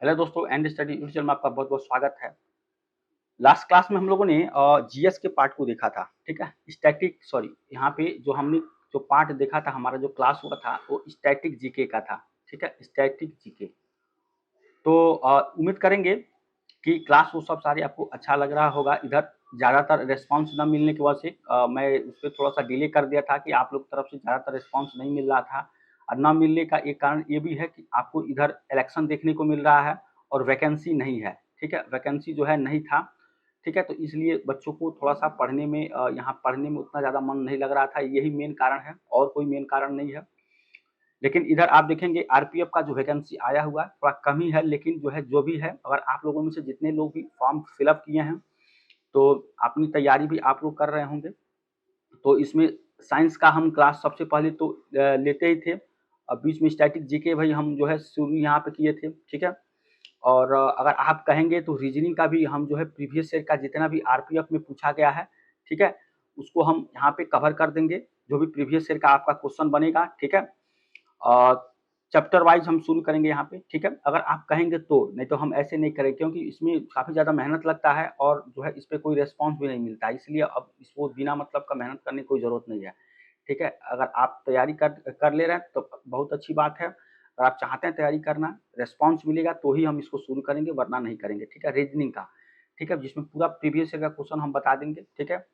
Hello दोस्तों, and study YouTube channel में आपका बहुत बहुत स्वागत है। लास्ट क्लास में हम लोगों ने जीएस के पार्ट को देखा था। ठीक है, स्टैटिक सॉरी यहाँ पे जो हमने जो पार्ट देखा था, हमारा जो क्लास हुआ था वो स्टैटिक जीके का था। ठीक है, स्टैटिक जीके। तो उम्मीद करेंगे कि क्लास वो सब सारे आपको अच्छा लग रहा होगा। इधर ज़्यादातर रिस्पांस न मिलने की वजह से मैं उस पर थोड़ा सा डिले कर दिया था कि आप लोग तरफ से ज़्यादातर रिस्पांस नहीं मिल रहा था। और न मिलने का एक कारण ये भी है कि आपको इधर इलेक्शन देखने को मिल रहा है और वैकेंसी नहीं है। ठीक है, वैकेंसी जो है नहीं था। ठीक है, तो इसलिए बच्चों को थोड़ा सा पढ़ने में यहाँ पढ़ने में उतना ज़्यादा मन नहीं लग रहा था। यही मेन कारण है और कोई मेन कारण नहीं है। लेकिन इधर आप देखेंगे आरपीएफ का जो वैकेंसी आया हुआ है थोड़ा कम ही है, लेकिन जो है जो भी है, अगर आप लोगों में से जितने लोग भी फॉर्म फिलअप किए हैं तो अपनी तैयारी भी आप लोग कर रहे होंगे। तो इसमें साइंस का हम क्लास सबसे पहले तो लेते ही थे। बीच में स्टैटिक जीके भाई हम जो है शुरू यहाँ पे किए थे। ठीक है, और अगर आप कहेंगे तो रीजनिंग का भी हम जो है प्रीवियस ईयर का जितना भी आरपीएफ में पूछा गया है, ठीक है, उसको हम यहाँ पे कवर कर देंगे। जो भी प्रीवियस ईयर का आपका क्वेश्चन बनेगा, ठीक है, चैप्टर वाइज हम शुरू करेंगे यहाँ पे। ठीक है, अगर आप कहेंगे तो, नहीं तो हम ऐसे नहीं करेंगे क्योंकि इसमें काफ़ी ज़्यादा मेहनत लगता है और जो है इस पर कोई रेस्पॉन्स भी नहीं मिलता है, इसलिए अब इसको बिना मतलब का मेहनत करने की कोई ज़रूरत नहीं है। ठीक है, अगर आप तैयारी कर ले रहे हैं तो बहुत अच्छी बात है। अगर आप चाहते हैं तैयारी करना, रेस्पॉन्स मिलेगा तो ही हम इसको शुरू करेंगे, वरना नहीं करेंगे। ठीक है, रीजनिंग का, ठीक है, जिसमें पूरा प्रीवियस ईयर का क्वेश्चन हम बता देंगे। ठीक है,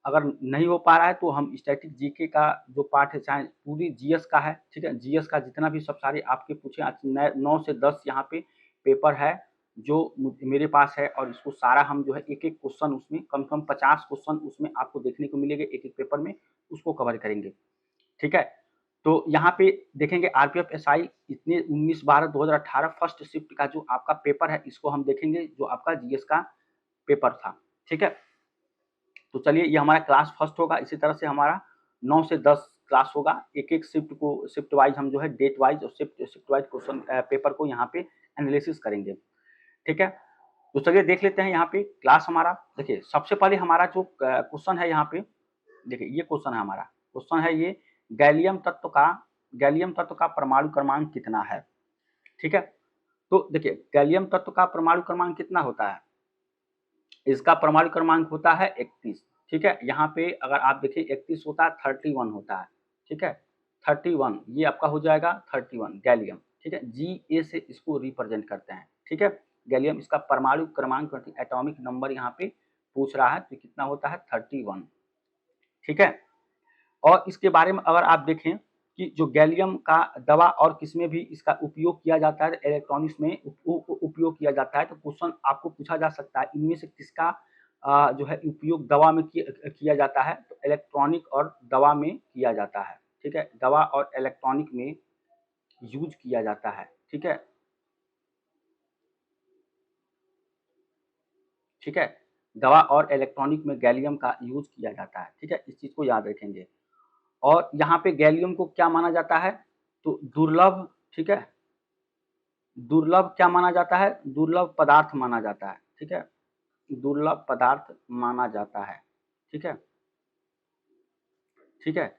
अगर नहीं हो पा रहा है तो हम स्टैटिक जीके का जो पार्ट है, चाहे पूरी जीएस का है, ठीक है, जीएस का जितना भी सब सारे आपके पूछे 9 से 10 यहाँ पे पेपर है जो मेरे पास है, और इसको सारा हम जो है एक एक क्वेश्चन उसमें कम से कम 50 क्वेश्चन उसमें आपको देखने को मिलेंगे एक एक पेपर में, उसको कवर करेंगे। ठीक है, तो यहाँ पे देखेंगे आरपीएफ एसआई इतने 19/12/2018 फर्स्ट शिफ्ट का जो आपका पेपर है, इसको हम देखेंगे जो आपका जीएस का पेपर था। ठीक है, तो चलिए ये हमारा क्लास फर्स्ट होगा। इसी तरह से हमारा 9 से 10 क्लास होगा। एक एक शिफ्ट को शिफ्ट वाइज हम जो है डेट वाइज और शिफ्ट वाइज क्वेश्चन पेपर को यहाँ पे एनालिसिस करेंगे। ठीक है, तो चलिए देख लेते हैं यहाँ पे क्लास हमारा। देखिए सबसे पहले हमारा जो क्वेश्चन है यहाँ पे, देखिए ये क्वेश्चन है हमारा। क्वेश्चन है ये, गैलियम तत्व का परमाणु क्रमांक कितना है। ठीक है, तो देखिए गैलियम तत्व का परमाणु क्रमांक कितना होता है, इसका परमाणु क्रमांक होता है 31। ठीक है, यहाँ पे अगर आप देखिए 31 होता है, 31 होता है। ठीक है, 31 ये आपका हो जाएगा 31 गैलियम। ठीक है, जी ए से इसको रिप्रेजेंट करते हैं। ठीक है, गैलियम इसका परमाणु क्रमांक एटॉमिक नंबर यहाँ पे पूछ रहा है, तो कितना होता है 31। ठीक है, और इसके बारे में अगर आप देखें कि जो गैलियम का दवा और किसमें भी इसका उपयोग किया जाता है, इलेक्ट्रॉनिक्स में उपयोग किया जाता है, तो क्वेश्चन आपको पूछा जा सकता है इनमें से किसका जो है उपयोग दवा में किया जाता है, तो इलेक्ट्रॉनिक और दवा में किया जाता है। ठीक है, दवा और इलेक्ट्रॉनिक में यूज किया जाता है। ठीक है, ठीक है, दवा और इलेक्ट्रॉनिक में गैलियम का यूज किया जाता है। ठीक है, इस चीज को याद रखेंगे। और यहाँ पे गैलियम को क्या माना जाता है, तो दुर्लभ। ठीक है, दुर्लभ क्या माना जाता है, दुर्लभ पदार्थ माना जाता है। ठीक है, दुर्लभ पदार्थ माना जाता है। ठीक है, ठीक है,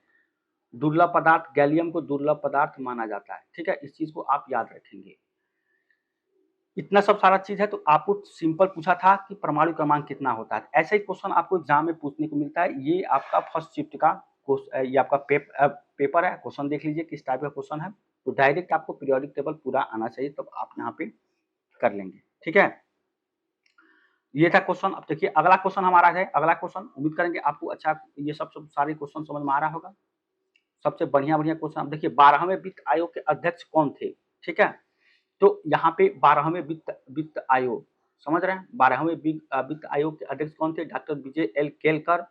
दुर्लभ पदार्थ, गैलियम को दुर्लभ पदार्थ माना जाता है। ठीक है, इस चीज को आप याद रखेंगे। इतना सब सारा चीज है, तो आपको सिंपल पूछा था कि परमाणु क्रमांक कितना होता है। ऐसे ही क्वेश्चन आपको एग्जाम में पूछने को मिलता है। ये आपका फर्स्ट शिफ्ट का ये आपका पेपर है। क्वेश्चन देख लीजिए किस टाइप का क्वेश्चन है, तो डायरेक्ट आपको पीरियोडिक टेबल पूरा आना चाहिए, तब आप यहाँ पे कर लेंगे। ठीक है, ये था क्वेश्चन। अब देखिए अगला क्वेश्चन हमारा है। अगला क्वेश्चन उम्मीद करेंगे आपको अच्छा ये सब सारे क्वेश्चन समझ में आ रहा होगा। सबसे बढ़िया बढ़िया क्वेश्चन। अब देखिए 12वें वित्त आयोग के अध्यक्ष कौन थे। ठीक है, तो यहाँ पे 12वें वित्त आयोग, समझ रहे हैं, 12वें वित्त आयोग के अध्यक्ष कौन थे, डॉक्टर विजय एल केलकर।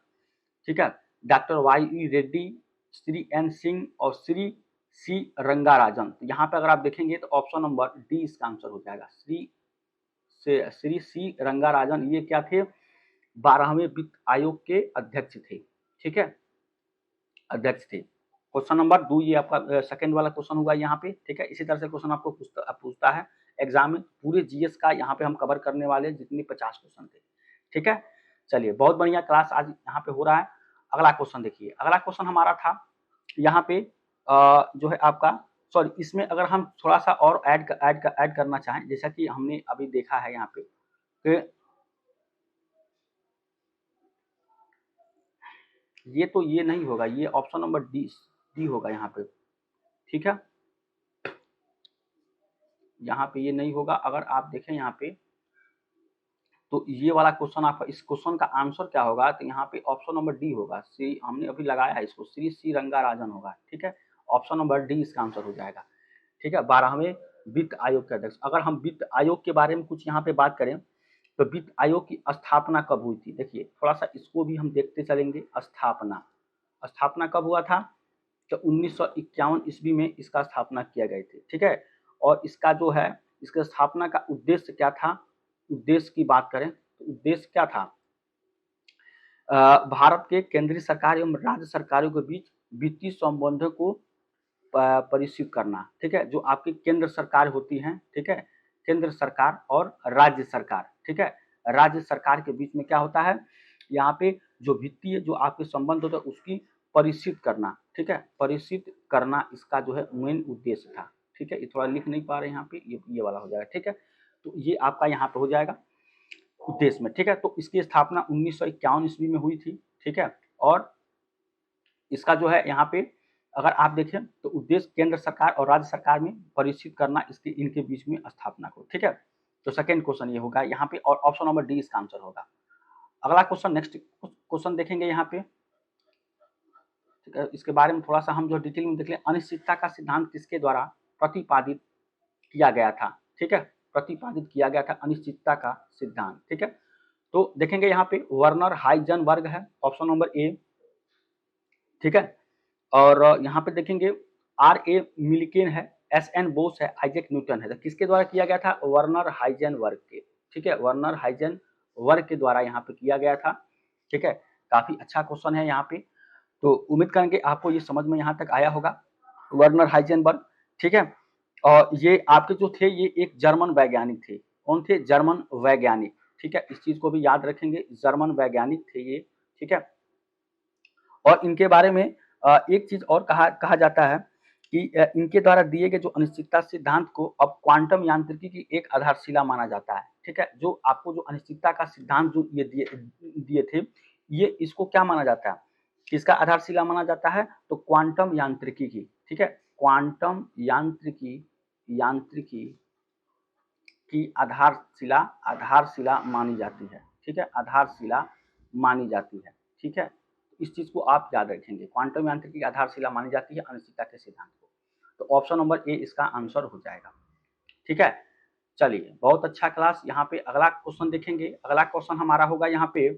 ठीक है, डॉक्टर वाई ई रेड्डी, श्री एन सिंह और श्री सी रंगाराजन। तो यहाँ पे अगर आप देखेंगे तो ऑप्शन नंबर डी इसका आंसर हो जाएगा। श्री सी रंगाराजन ये क्या थे, 12वें वित्त आयोग के अध्यक्ष थे। ठीक है, अध्यक्ष थे। क्वेश्चन नंबर 2 ये आपका सेकंड वाला क्वेश्चन होगा यहाँ पे। ठीक है, इसी तरह से क्वेश्चन आपको पूछता है एग्जाम में। पूरे जीएस का यहाँ पे हम कवर करने वाले जितने 50 क्वेश्चन थे। ठीक है, चलिए बहुत बढ़िया क्लास आज यहाँ पे हो रहा है। अगला क्वेश्चन देखिए। अगला क्वेश्चन हमारा था यहाँ पे जो है आपका सॉरी, इसमें अगर हम थोड़ा सा और ऐड करना चाहें, जैसा कि हमने अभी देखा है यहाँ पे कि ये तो ये नहीं होगा, ये ऑप्शन नंबर डी होगा यहाँ पे, ठीक है। यहाँ पे ये नहीं होगा। अगर आप देखें यहाँ पे, तो ये वाला क्वेश्चन आपका, इस क्वेश्चन का आंसर क्या होगा, तो यहाँ पे ऑप्शन नंबर डी होगा। श्री, हमने अभी लगाया है इसको, श्री सी रंगाराजन होगा, ठीक है। ऑप्शन नंबर डी इसका आंसर हो जाएगा, ठीक है। 12वें वित्त आयोग के अध्यक्ष। अगर हम वित्त आयोग के बारे में कुछ यहाँ पे बात करें, तो वित्त आयोग की स्थापना कब हुई थी, देखिए थोड़ा सा इसको भी हम देखते चलेंगे। स्थापना, स्थापना कब हुआ था, तो 1951 ईस्वी में इसका स्थापना किया गए थे, ठीक है। और इसका जो है, इसके स्थापना का उद्देश्य क्या था, उद्देश्य की बात करें तो उद्देश्य क्या था, भारत के केंद्रीय सरकार एवं राज्य सरकारों के बीच वित्तीय संबंधों को परिष्कृत करना, ठीक है। जो आपकी केंद्र सरकार होती है, ठीक है, केंद्र सरकार और राज्य सरकार, ठीक है, राज्य सरकार के बीच में क्या होता है, यहाँ पे जो वित्तीय जो आपके संबंध होता है उसकी परिष्कृत करना, ठीक है, परिष्कृत करना इसका जो है मेन उद्देश्य था, ठीक है। ये थोड़ा लिख नहीं पा रहे यहाँ पे, ये वाला हो जाएगा, ठीक है। तो ये आपका यहाँ पे हो जाएगा उद्देश्य में, ठीक है। तो इसकी स्थापना 1951 ईस्वी में हुई थी, ठीक है। और इसका जो है यहाँ पे अगर आप देखें तो उद्देश्य केंद्र सरकार और राज्य सरकार में परिष्कृत करना, इसके इनके बीच में स्थापना को, ठीक है। तो सेकंड क्वेश्चन ये होगा यहाँ पे, और ऑप्शन नंबर डी इसका आंसर होगा। अगला क्वेश्चन, नेक्स्ट क्वेश्चन देखेंगे यहाँ पे, ठीक है। इसके बारे में थोड़ा सा हम जो डिटेल में देख लें। अनिश्चितता का सिद्धांत किसके द्वारा प्रतिपादित किया गया था, ठीक है, प्रतिपादित किया गया था अनिश्चितता का सिद्धांत, ठीक है। तो देखेंगे यहाँ पे वर्नर हाइजेनबर्ग है, ऑप्शन नंबर ए, ठीक है। और यहाँ पे देखेंगे R.A. मिल्केन है, S.N. बोस है, आइजैक न्यूटन है। तो किसके द्वारा किया गया था, वर्नर हाइजेनबर्ग के, ठीक है, वर्नर हाइजेनबर्ग के द्वारा यहाँ पे किया गया था, ठीक है। काफी अच्छा क्वेश्चन है यहाँ पे, तो उम्मीद करेंगे आपको ये समझ में यहाँ तक आया होगा। वर्नर हाइजेनबर्ग, ठीक है। और ये आपके जो थे, ये एक जर्मन वैज्ञानिक थे। कौन थे, जर्मन वैज्ञानिक, ठीक है। इस चीज को भी याद रखेंगे, जर्मन वैज्ञानिक थे ये, ठीक है। और इनके बारे में एक चीज और कहा जाता है कि इनके द्वारा दिए गए जो अनिश्चितता सिद्धांत को अब क्वांटम यांत्रिकी की एक आधारशिला माना जाता है, ठीक है। जो आपको जो अनिश्चितता का सिद्धांत जो ये दिए थे, ये इसको क्या माना जाता है, किसका आधारशिला माना जाता है, तो क्वांटम यांत्रिकी की, ठीक है। क्वांटम यांत्रिकी की आधारशिला मानी जाती है, ठीक है, आधारशिला मानी जाती है, ठीक है। इस चीज को आप याद रखेंगे, क्वांटम यांत्रिकी की आधारशिला मानी जाती है अनिश्चितता के सिद्धांत को। तो ऑप्शन नंबर ए इसका आंसर हो जाएगा, ठीक है। चलिए, बहुत अच्छा क्लास। यहाँ पे अगला क्वेश्चन देखेंगे। अगला क्वेश्चन हमारा होगा यहाँ पे,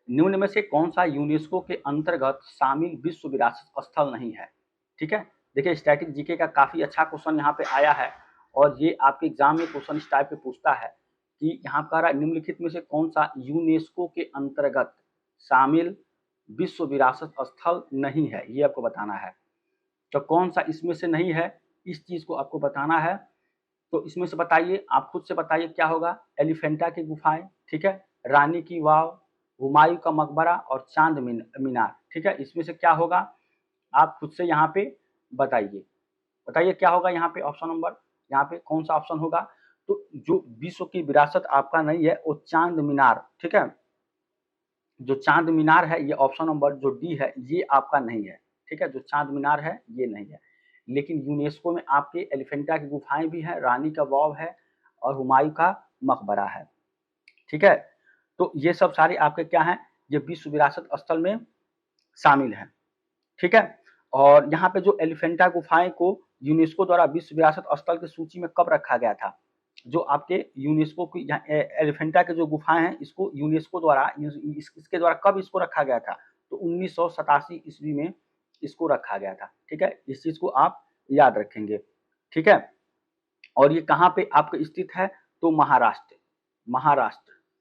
निम्न में से कौन सा यूनेस्को के अंतर्गत शामिल विश्व विरासत स्थल नहीं है, ठीक है। देखिए स्टैटिक जीके का काफी अच्छा क्वेश्चन यहाँ पे आया है, और ये आपके एग्जाम में क्वेश्चन इस टाइप पे पूछता है कि यहाँ कह रहा है निम्नलिखित में से कौन सा यूनेस्को के अंतर्गत शामिल विश्व विरासत स्थल नहीं है, ये आपको बताना है। तो कौन सा इसमें से नहीं है, इस चीज को आपको बताना है। तो इसमें से बताइए, आप खुद से बताइए क्या होगा। एलिफेंटा की गुफाएं, ठीक है, रानी की वाव, हुमायूं का मकबरा और चांद मीनार, ठीक है। इसमें से क्या होगा, आप खुद से यहाँ पे बताइए, बताइए क्या होगा यहाँ पे ऑप्शन नंबर, यहाँ पे कौन सा ऑप्शन होगा। तो जो विश्व की विरासत आपका नहीं है वो चांद मीनार, ठीक है, जो चांद मीनार है, ये ऑप्शन नंबर जो डी है ये आपका नहीं है, ठीक है। जो चांद मीनार है ये नहीं है, लेकिन यूनेस्को में आपके एलिफेंटा की गुफाएं भी है, रानी का वाव है और हुमायूं का मकबरा है, ठीक है। तो ये सब सारे आपके क्या हैं, ये विश्व विरासत स्थल में शामिल है, ठीक है। और यहाँ पे जो एलिफेंटा गुफाएं को यूनेस्को द्वारा विश्व विरासत स्थल की सूची में कब रखा गया था, जो आपके यूनेस्को की एलिफेंटा के जो गुफाएं हैं, इसको यूनेस्को द्वारा इसके द्वारा कब इसको रखा गया था, तो 1987 ईस्वी में इसको रखा गया था, ठीक है। इस चीज को आप याद रखेंगे, ठीक है। और ये कहाँ पे आपका स्थित है, तो महाराष्ट्र,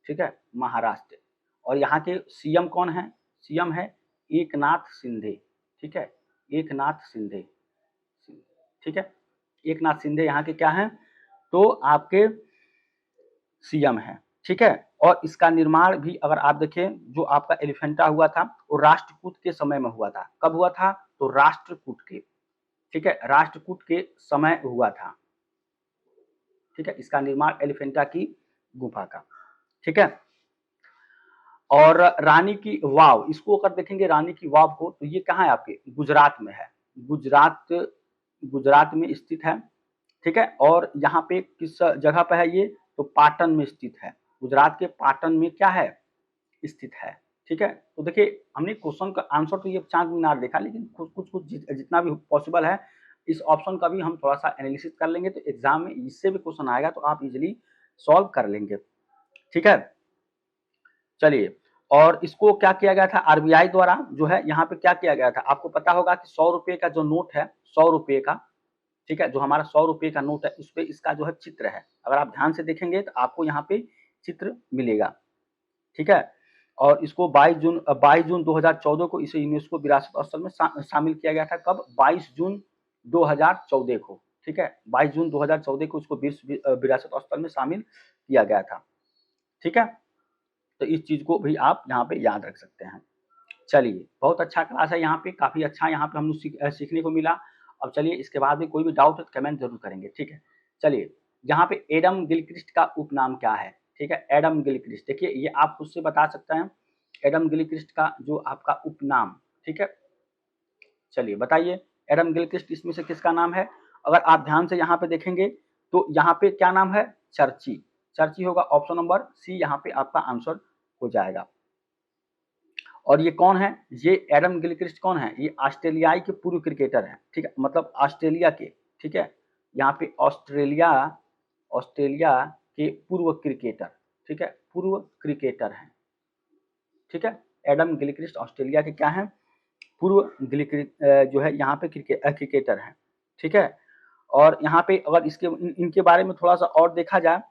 ठीक है, महाराष्ट्र। और यहाँ के सीएम कौन है, सीएम है एकनाथ शिंदे, ठीक है, एकनाथ शिंदे, ठीक है। एकनाथ शिंदे यहाँ के क्या हैं, तो आपके सीएम है, ठीक है। और इसका निर्माण भी अगर आप देखें, जो आपका एलिफेंटा हुआ था वो राष्ट्रकूट के समय में हुआ था। कब हुआ था, तो राष्ट्रकूट के, ठीक है, राष्ट्रकूट के समय हुआ था। ठीक है, इसका निर्माण एलिफेंटा की गुफा का। ठीक है, और रानी की वाव, इसको अगर देखेंगे रानी की वाव को, तो ये कहाँ है आपके गुजरात में है। गुजरात में स्थित है। ठीक है, और यहाँ पे किस जगह पे है ये, तो पाटन में स्थित है। गुजरात के पाटन में क्या है, स्थित है। ठीक है, तो देखिए हमने क्वेश्चन का आंसर तो ये चांद मीनार देखा, लेकिन कुछ जितना भी पॉसिबल है इस ऑप्शन का भी हम थोड़ा सा एनालिसिस कर लेंगे, तो एग्जाम में इससे भी क्वेश्चन आएगा तो आप इजिली सॉल्व कर लेंगे। ठीक है, चलिए, और इसको क्या किया गया था आरबीआई द्वारा, जो है यहाँ पे क्या किया गया था, आपको पता होगा कि 100 रुपए का जो नोट है, 100 रुपए का, ठीक है, जो हमारा 100 रुपए का नोट है, इस पे इसका जो है चित्र है। अगर आप ध्यान से देखेंगे तो आपको यहाँ पे चित्र मिलेगा। ठीक है, और इसको 22 जून 2014 को इसे यूनेस्को विरासत स्थल में शामिल किया गया था। कब, 22 जून 2014 को। ठीक है, 22 जून 2014 को इसको विश्व विरासत स्थल में शामिल किया गया था। ठीक है, तो इस चीज को भी आप यहाँ पे याद रख सकते हैं। चलिए, बहुत अच्छा क्लास है, यहाँ पे काफी अच्छा यहाँ पे हम लोग सीखने को मिला। अब चलिए, इसके बाद भी कोई भी डाउट है तो कमेंट जरूर करेंगे। ठीक है, चलिए, यहाँ पे एडम गिलक्रिस्ट का उपनाम क्या है। ठीक है, एडम गिलक्रिस्ट, देखिए ये आप खुद से बता सकते हैं एडम गिलक्रिस्ट का जो आपका उपनाम। ठीक है, चलिए बताइए एडम गिलक्रिस्ट इसमें से किसका नाम है। अगर आप ध्यान से यहाँ पे देखेंगे तो यहाँ पे क्या नाम है, चर्ची। चर्ची होगा, ऑप्शन नंबर सी यहाँ पे आपका आंसर हो जाएगा। और ये कौन है, ये एडम गिलक्रिस्ट कौन है, ये ऑस्ट्रेलियाई के पूर्व क्रिकेटर हैं। ठीक है, मतलब ऑस्ट्रेलिया के, ठीक है, यहाँ पे ऑस्ट्रेलिया के पूर्व क्रिकेटर, ठीक है, पूर्व क्रिकेटर हैं। ठीक है, एडम गिलक्रिस्ट ऑस्ट्रेलिया के क्या हैं, पूर्व जो है यहाँ पे क्रिकेटर हैं। ठीक है, और यहाँ पे अगर इनके बारे में थोड़ा सा और देखा जाए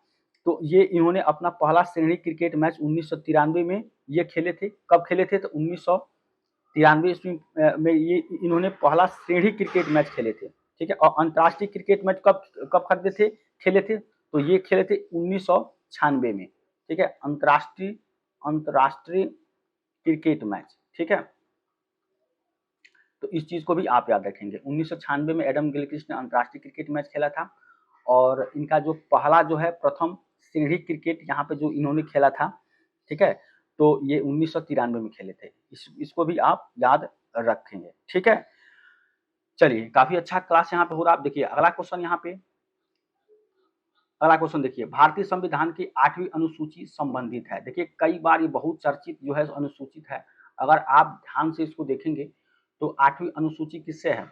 तो ये इन्होंने अपना पहला श्रेणी क्रिकेट मैच 1993 में ये खेले थे। कब खेले थे, तो 1993 ईस्वी में ये इन्होंने पहला श्रेणी क्रिकेट मैच खेले थे। ठीक है, और अंतर्राष्ट्रीय क्रिकेट मैच कब कब खेले थे, तो ये खेले थे 1996 में। ठीक है, अंतर्राष्ट्रीय क्रिकेट मैच। ठीक है, तो इस चीज को भी आप याद रखेंगे। 1996 में एडम गिलक्रिस्ट ने अंतर्राष्ट्रीय क्रिकेट मैच खेला था, और इनका जो पहला जो है प्रथम श्रेणी क्रिकेट यहाँ पे जो इन्होंने खेला था, ठीक है, तो ये 1993 में खेले थे। इसको भी आप याद रखेंगे। ठीक है, चलिए, काफी अच्छा क्लास यहाँ पे हो रहा है। आप देखिए अगला क्वेश्चन, यहाँ पे अगला क्वेश्चन देखिए, भारतीय संविधान की 8वीं अनुसूची संबंधित है। देखिए कई बार ये बहुत चर्चित जो है अनुसूचित है। अगर आप ध्यान से इसको देखेंगे तो 8वीं अनुसूची किससे है,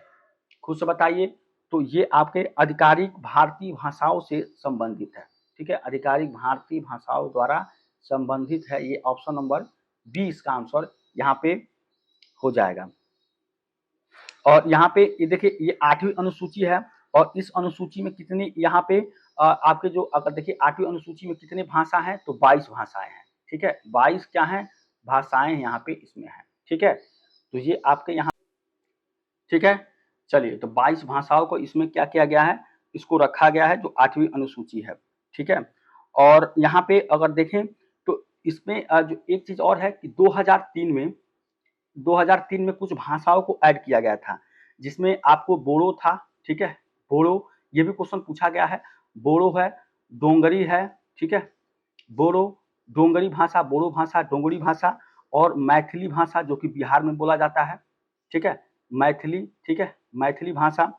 खुद से बताइए। तो ये आपके आधिकारिक भारतीय भाषाओं से संबंधित है। ठीक है, आधिकारिक भारतीय भाषाओं द्वारा संबंधित है। ये ऑप्शन नंबर बी इसका आंसर यहाँ पे हो जाएगा। और यहाँ पे ये देखिए ये 8वीं अनुसूची है, और इस अनुसूची में कितनी यहाँ पे आपके जो अगर देखिए 8वीं अनुसूची में कितने भाषा हैं, तो 22 भाषाएं हैं। ठीक है, 22 क्या है, भाषाएं यहाँ पे इसमें है। ठीक है, तो ये आपके यहाँ, ठीक है, चलिए, तो 22 भाषाओं को इसमें क्या किया गया है, इसको रखा गया है जो 8वीं अनुसूची है। ठीक है, और यहाँ पे अगर देखें तो इसमें जो एक चीज और है कि 2003 में कुछ भाषाओं को ऐड किया गया था, जिसमें आपको बोडो था। ठीक है, बोडो, ये भी क्वेश्चन पूछा गया है। बोडो है, डोंगरी है। ठीक है, बोडो, डोंगरी भाषा, बोडो भाषा, डोंगरी भाषा, और मैथिली भाषा जो कि बिहार में बोला जाता है। ठीक है, मैथिली, ठीक है, मैथिली भाषा,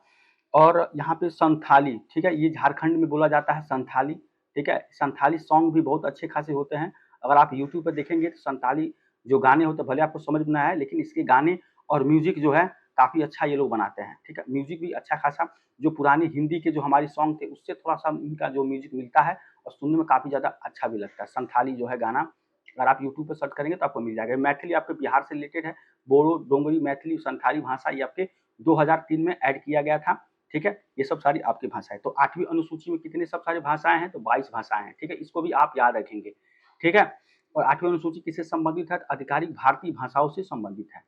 और यहाँ पे संथाली। ठीक है, ये झारखंड में बोला जाता है संथाली। ठीक है, संथाली सॉन्ग भी बहुत अच्छे खासे होते हैं। अगर आप यूट्यूब पर देखेंगे तो संथाली जो गाने होते हैं, भले आपको समझ में ना आए, लेकिन इसके गाने और म्यूजिक जो है काफी अच्छा ये लोग बनाते हैं। ठीक है, म्यूजिक भी अच्छा खासा, जो पुरानी हिंदी के जो हमारे सॉन्ग थे उससे थोड़ा सा इनका जो म्यूजिक मिलता है, और सुनने में काफी ज्यादा अच्छा भी लगता है। संथाली जो है गाना, अगर आप यूट्यूब पर सर्च करेंगे तो आपको मिल जाएगा। मैथिली आपके बिहार से रिलेटेड है। बोडो, डोंगरी, मैथिली, संथाली भाषा ये आपके 2003 में ऐड किया गया था। ठीक है, ये सब सारी आपकी भाषाएं। तो 8वीं अनुसूची में कितने सब सारी भाषाएं हैं, तो 22 भाषाएं हैं। ठीक है, इसको भी आप याद रखेंगे। ठीक है, और 8वीं अनुसूची किससे संबंधित है, आधिकारिक भारतीय भाषाओं से संबंधित है।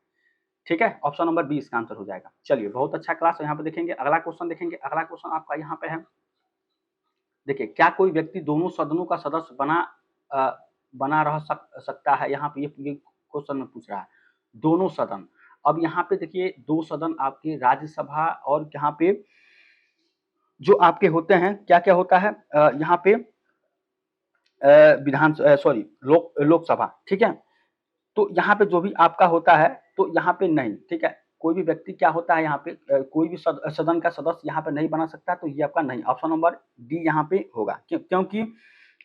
ठीक है, ऑप्शन नंबर बी इसका आंसर हो जाएगा। चलिए, बहुत अच्छा क्लास है। यहाँ पे देखेंगे अगला क्वेश्चन, देखेंगे अगला क्वेश्चन आपका यहाँ पे है। देखिए, क्या कोई व्यक्ति दोनों सदनों का सदस्य बना रह सकता है, यहाँ पे ये क्वेश्चन में पूछ रहा है। दोनों सदन, अब यहाँ पे देखिए 2 सदन आपके राज्यसभा और यहाँ पे जो आपके होते हैं क्या क्या होता है यहाँ पे लोकसभा, ठीक है। तो यहाँ पे जो भी आपका होता है तो यहाँ पे नहीं, ठीक है। कोई भी व्यक्ति क्या होता है यहाँ पे कोई भी सदन का सदस्य यहाँ पे नहीं बना सकता, तो ये आपका नहीं, ऑप्शन नंबर डी यहाँ पे होगा। क्योंकि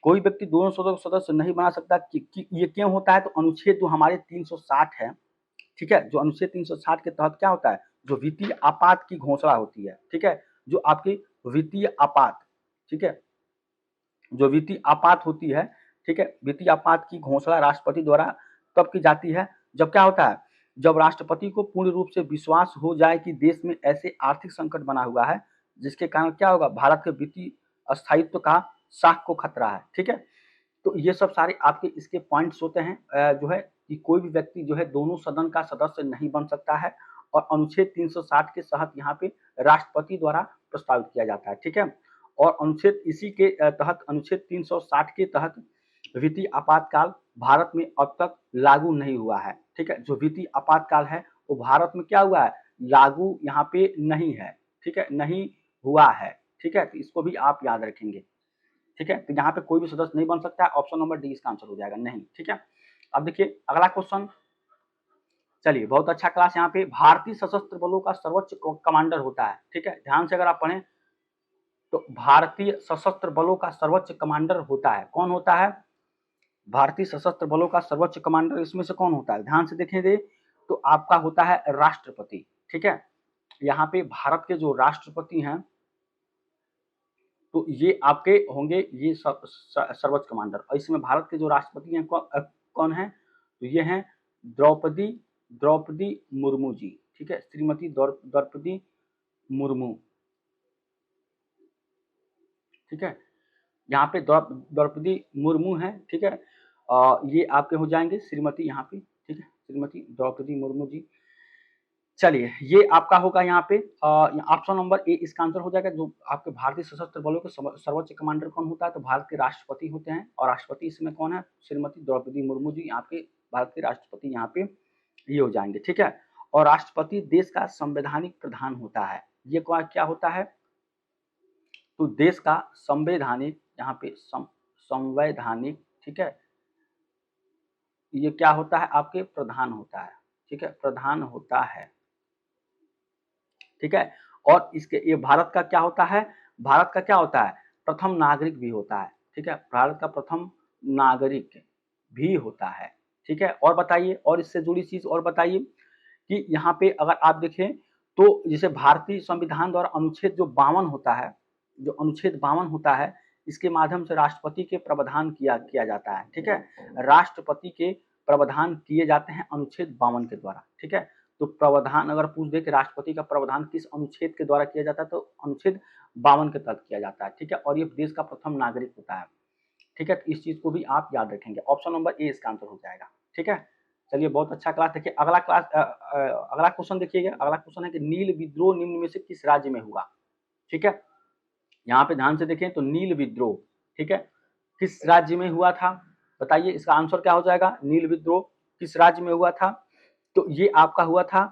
कोई व्यक्ति दोनों सदनों का सदस्य नहीं बना सकता कि ये क्यों होता है, तो अनुच्छेद जो हमारे 360 है, ठीक है, जो अनुच्छेद 360 के तहत क्या होता है, जो वित्तीय आपात की घोषणा होती है, ठीक है, जो आपकी वित्तीय आपात, ठीक है, जो वित्तीय आपात होती है, ठीक है, वित्तीय आपात की घोषणा राष्ट्रपति द्वारा तब की जाती है जब क्या होता है, जब राष्ट्रपति को पूर्ण रूप से विश्वास हो जाए कि देश में ऐसे आर्थिक संकट बना हुआ है जिसके कारण क्या होगा, भारत के वित्तीय स्थायित्व का साख को खतरा है, ठीक है। तो ये सब सारे आपके इसके पॉइंट्स होते हैं जो है कि कोई भी व्यक्ति जो है दोनों सदन का सदस्य नहीं बन सकता है, और अनुच्छेद 360 के तहत यहाँ पे राष्ट्रपति द्वारा प्रस्तावित किया जाता है, ठीक है। और अनुच्छेद इसी के तहत अनुच्छेद 360 के तहत वित्तीय आपातकाल भारत में अब तक लागू नहीं हुआ है, ठीक है। जो वित्तीय आपातकाल है वो भारत में क्या हुआ है, लागू यहाँ पे नहीं है, ठीक है, नहीं हुआ है, ठीक है। तो इसको भी आप याद रखेंगे, ठीक है। तो यहाँ पे कोई भी सदस्य नहीं बन सकता है, ऑप्शन नंबर डी इसका आंसर हो जाएगा, नहीं, ठीक है। अब देखिए अगला क्वेश्चन, चलिए बहुत अच्छा क्लास। यहाँ पे भारतीय सशस्त्र बलों का सर्वोच्च कमांडर होता है, ठीक है, ध्यान से अगर आप पढ़ें तो भारतीय सशस्त्र बलों का सर्वोच्च कमांडर होता है, कौन होता है, भारतीय सशस्त्र बलों का सर्वोच्च कमांडर इसमें से कौन होता है, ध्यान से देखेंगे तो आपका होता है राष्ट्रपति, ठीक है। यहाँ पे भारत के जो राष्ट्रपति हैं तो ये आपके होंगे ये सर्वोच्च कमांडर, और इसमें भारत के जो राष्ट्रपति हैं कौन है, तो ये हैं द्रौपदी द्रौपदी मुर्मू जी, ठीक है, श्रीमती द्रौपदी मुर्मू, ठीक है। यहाँ पे द्रौपदी मुर्मू है, ठीक है। ये आपके हो जाएंगे श्रीमती यहाँ पे, ठीक है, श्रीमती द्रौपदी मुर्मू जी। चलिए ये आपका होगा यहाँ पे ऑप्शन नंबर ए इसका आंसर हो जाएगा। जो आपके भारतीय सशस्त्र बलों के सर्वोच्च कमांडर कौन होता है, तो भारत के राष्ट्रपति होते हैं, और राष्ट्रपति इसमें कौन है, श्रीमती द्रौपदी मुर्मू जी, आपके भारत के राष्ट्रपति यहाँ पे ये हो जाएंगे, ठीक है। और राष्ट्रपति देश का संवैधानिक प्रधान होता है, ये क्या होता है, तो देश का संवैधानिक यहाँ पे संवैधानिक, ठीक है, ये क्या होता है, आपके प्रधान होता है, ठीक है, प्रधान होता है, ठीक है। और इसके ये भारत का क्या होता है, भारत का क्या होता है, प्रथम नागरिक भी होता है, ठीक है, भारत का प्रथम नागरिक भी होता है, ठीक है। और बताइए, और इससे जुड़ी चीज और बताइए कि यहाँ पे अगर आप देखें तो जैसे भारतीय संविधान द्वारा अनुच्छेद जो 52 होता है, जो अनुच्छेद 52 होता है, इसके माध्यम से राष्ट्रपति के प्रावधान किया जाता है, ठीक है, राष्ट्रपति के प्रावधान किए जाते हैं अनुच्छेद 52 के द्वारा, ठीक है। तो प्रावधान अगर पूछ दे कि राष्ट्रपति का प्रावधान किस अनुच्छेद के द्वारा किया जाता है, तो अनुच्छेद 52 के तहत किया जाता है, ठीक है। और ये देश का प्रथम नागरिक होता है, ठीक है। तो इस चीज को भी आप याद रखेंगे, ऑप्शन नंबर ए इसका आंसर हो जाएगा, ठीक है। चलिए बहुत अच्छा क्लास। देखिए अगला क्लास अगला क्वेश्चन देखिएगा, अगला क्वेश्चन है कि नील विद्रोह निम्न में से किस राज्य में हुआ, ठीक है। यहाँ पे ध्यान से देखें तो नील विद्रोह, ठीक है, किस राज्य में हुआ था, बताइए इसका आंसर क्या हो जाएगा, नील विद्रोह किस राज्य में हुआ था, तो ये आपका हुआ था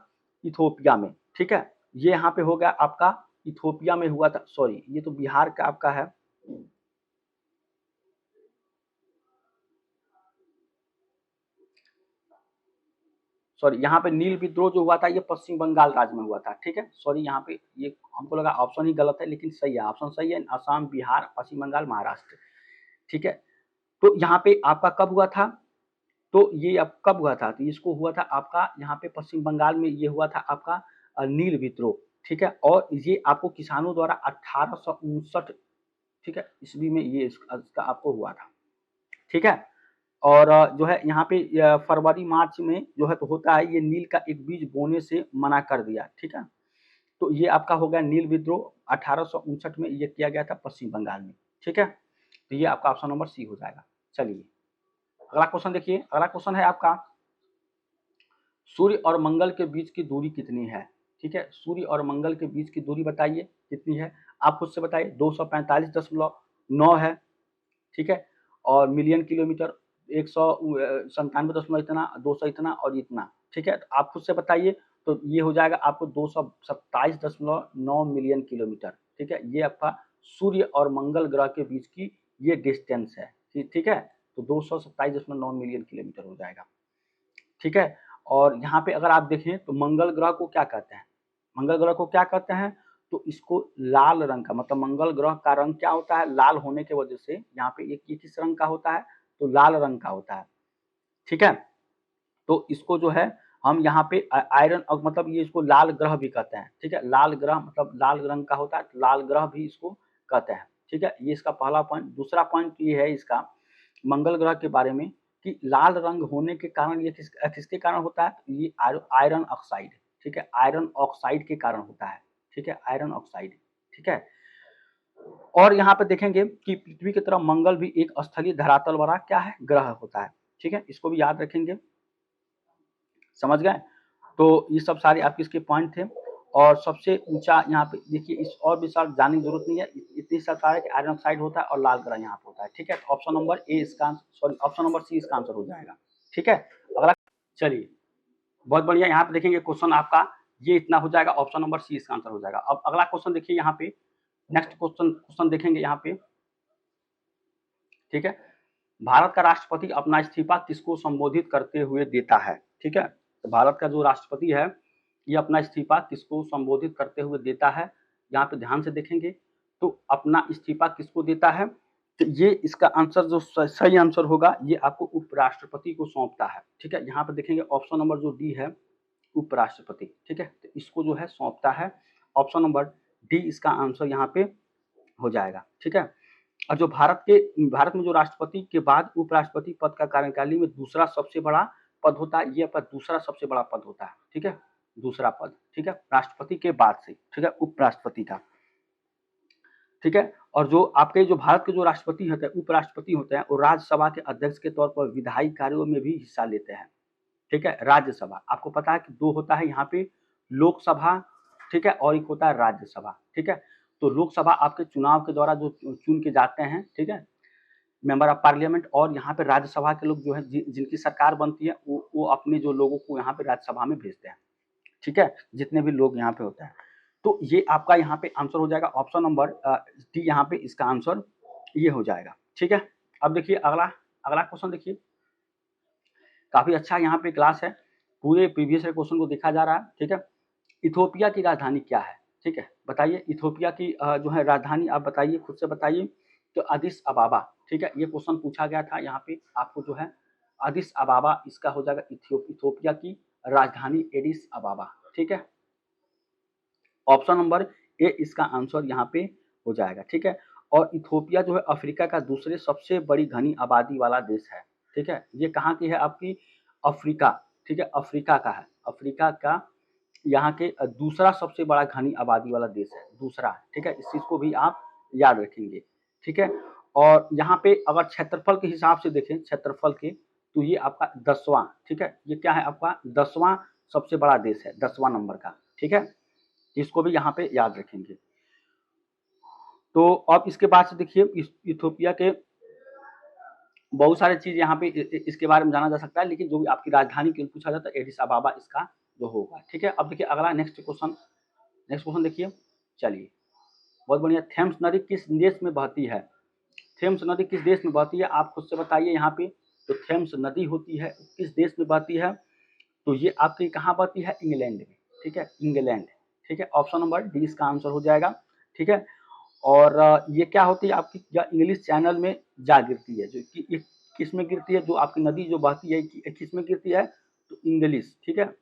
इथोपिया में, ठीक है। ये यहाँ पे हो गया आपका इथोपिया में हुआ था, सॉरी ये तो बिहार का आपका है, सॉरी यहाँ पे नील विद्रोह जो हुआ था ये पश्चिम बंगाल राज्य में हुआ था, ठीक है। सॉरी यहाँ पे ये हमको लगा ऑप्शन ही गलत है, लेकिन सही है, ऑप्शन सही है, असम बिहार पश्चिम बंगाल महाराष्ट्र, ठीक है। तो यहाँ पे आपका कब हुआ था, तो ये अब कब हुआ था, तो इसको हुआ था आपका यहाँ पे पश्चिम बंगाल में, ये हुआ था आपका नील विद्रोह, ठीक है। और ये आपको किसानों द्वारा 1859, ठीक है, ईस्वी में ये इसका आपको हुआ था, ठीक है। और जो है यहाँ पे फरवरी मार्च में जो है तो होता है, ये नील का एक बीज बोने से मना कर दिया, ठीक है। तो ये आपका हो गया नील विद्रोह 1859 में ये किया गया था पश्चिम बंगाल में, ठीक है। तो ये आपका ऑप्शन नंबर सी हो जाएगा। चलिए अगला क्वेश्चन देखिए, अगला क्वेश्चन है आपका सूर्य और मंगल के बीच की दूरी कितनी है, ठीक है। सूर्य और मंगल के बीच की दूरी बताइए कितनी है, आप खुद से बताइए, 245.9 है, ठीक है। और मिलियन किलोमीटर 197 दशमलव इतना, 200 इतना और इतना, ठीक है। तो आप खुद से बताइए तो ये हो जाएगा आपको 227.9 मिलियन किलोमीटर। ठीक है, ये आपका सूर्य और मंगल ग्रह के बीच की ये डिस्टेंस है। ठीक है, तो 227.9 मिलियन किलोमीटर हो जाएगा। ठीक है, और यहाँ पे अगर आप देखें तो मंगल ग्रह को क्या कहते हैं, मंगल ग्रह को क्या कहते हैं, तो इसको लाल रंग का, मतलब मंगल ग्रह का रंग क्या होता है, लाल होने की वजह से यहाँ पे ये किस रंग का होता है, तो लाल रंग का होता है। ठीक है, तो इसको जो है हम यहाँ पे आयरन, मतलब ये इसको लाल ग्रह भी कहते हैं। ठीक है, लाल ग्रह मतलब लाल रंग का होता है, तो लाल ग्रह भी इसको कहते हैं। ठीक है, ये इसका पहला पॉइंट। दूसरा पॉइंट ये है इसका मंगल ग्रह के बारे में कि लाल रंग होने के कारण ये किसके कारण होता है, ये आयरन ऑक्साइड। ठीक है, आयरन ऑक्साइड के कारण होता है। ठीक है, आयरन ऑक्साइड। ठीक है, और यहाँ पे देखेंगे कि पृथ्वी की तरह मंगल भी एक स्थलीय धरातल वाला क्या है, ग्रह होता है। ठीक है, इसको भी याद रखेंगे, समझ गए। तो ये सब सारे आपके इसके पॉइंट थे। और सबसे ऊंचा यहाँ पे देखिए, इस और भी सर जानने की जरूरत नहीं है, इतनी सब है कि आयरन ऑक्साइड होता है और लाल ग्रह यहाँ पे होता है। ठीक है, तो ऑप्शन नंबर ए इसका, सॉरी ऑप्शन नंबर सी इसका आंसर हो जाएगा। ठीक है, अगला, चलिए बहुत बढ़िया। यहाँ पे देखेंगे क्वेश्चन आपका ये इतना हो जाएगा, ऑप्शन नंबर सी इसका आंसर हो जाएगा। अब अगला क्वेश्चन देखिए, यहाँ पे नेक्स्ट क्वेश्चन देखेंगे यहाँ पे। ठीक है, भारत का राष्ट्रपति अपना इस्तीफा किसको संबोधित करते हुए देता है। ठीक है, तो भारत का जो राष्ट्रपति है ये अपना इस्तीफा किसको संबोधित करते हुए देता है, यहाँ पे ध्यान से देखेंगे। तो अपना इस्तीफा किसको देता है, तो ये इसका आंसर जो सही आंसर होगा, ये आपको उपराष्ट्रपति को सौंपता है। ठीक है, यहाँ पे देखेंगे ऑप्शन नंबर जो डी है, उपराष्ट्रपति। ठीक है, तो इसको जो है सौंपता है। ऑप्शन नंबर डी इसका आंसर यहाँ पे हो जाएगा। ठीक है, और जो भारत में जो राष्ट्रपति के बाद उपराष्ट्रपति पद का कार्यकाली में दूसरा सबसे बड़ा पद होता है, ये आपका दूसरा सबसे बड़ा पद होता है। ठीक है, दूसरा पद। ठीक है, राष्ट्रपति के बाद से। ठीक है, उपराष्ट्रपति का। ठीक है, और जो आपके जो भारत के जो राष्ट्रपति होते हैं, उपराष्ट्रपति होते हैं, वो राज्यसभा के अध्यक्ष के तौर पर विधायी कार्यों में भी हिस्सा लेते हैं। ठीक है, राज्यसभा आपको पता है कि दो होता है यहाँ पे, लोकसभा, ठीक है, और एक होता है राज्यसभा। ठीक है, तो लोकसभा आपके चुनाव के द्वारा जो चुन के जाते हैं, ठीक है, मेंबर ऑफ पार्लियामेंट, और यहाँ पे राज्यसभा के लोग जो है जिनकी सरकार बनती है वो अपने जो लोगों को यहाँ पे राज्यसभा में भेजते हैं। ठीक है, जितने भी लोग यहाँ पे होते हैं। तो ये आपका यहाँ पे आंसर हो जाएगा, ऑप्शन नंबर डी यहाँ पे इसका आंसर ये हो जाएगा। ठीक है, अब देखिए अगला क्वेश्चन देखिए, काफी अच्छा यहाँ पे क्लास है, पूरे प्रीवियस क्वेश्चन को देखा जा रहा है। ठीक है, इथोपिया की राजधानी क्या है। ठीक है, बताइए इथोपिया की जो है राजधानी, आप बताइए, खुद से बताइए। तो अदिस अबाबा। ठीक है, ये क्वेश्चन पूछा गया था यहाँ पे आपको, जो है अदिस अबाबा इसका हो जाएगा इथोपिया की राजधानी एडिस अबाबा। ठीक है, ऑप्शन नंबर ए इसका आंसर यहाँ पे हो जाएगा। ठीक है, और इथोपिया जो है अफ्रीका का दूसरे सबसे बड़ी घनी आबादी वाला देश है। ठीक है, ये कहाँ की है आपकी, अफ्रीका। ठीक है, अफ्रीका का है, अफ्रीका का यहाँ के दूसरा सबसे बड़ा घनी आबादी वाला देश है, दूसरा। ठीक है, इस चीज को भी आप याद रखेंगे। ठीक है, और यहाँ पे अगर क्षेत्रफल के हिसाब से देखें, क्षेत्रफल के, तो ये आपका 10वां, ठीक है, ये क्या है आपका 10वां सबसे बड़ा देश है, 10वां नंबर का। ठीक है, इसको भी यहाँ पे याद रखेंगे। तो अब इसके बाद से देखिए इथोपिया के बहुत सारे चीज यहाँ पे इसके बारे में जाना जा सकता है, लेकिन जो भी आपकी राजधानी क्यों पूछा जाता है, एडिस अबाबा इसका जो होगा। ठीक है, अब देखिए अगला नेक्स्ट क्वेश्चन देखिए, चलिए बहुत बढ़िया। थेम्स नदी किस देश में बहती है, थेम्स नदी किस देश में बहती है, आप खुद से बताइए यहाँ पे। तो थेम्स नदी होती है किस देश में बहती है, तो ये आपकी कहाँ बहती है, इंग्लैंड में। ठीक है, इंग्लैंड। ठीक है, ऑप्शन नंबर डी इसका आंसर हो जाएगा। ठीक है, और ये क्या होती है आपकी, या इंग्लिश चैनल में जा गिरती है, जो कि ये किस में गिरती है, जो आपकी नदी जो बहती है किस में गिरती है, तो इंग्लिश, ठीक है,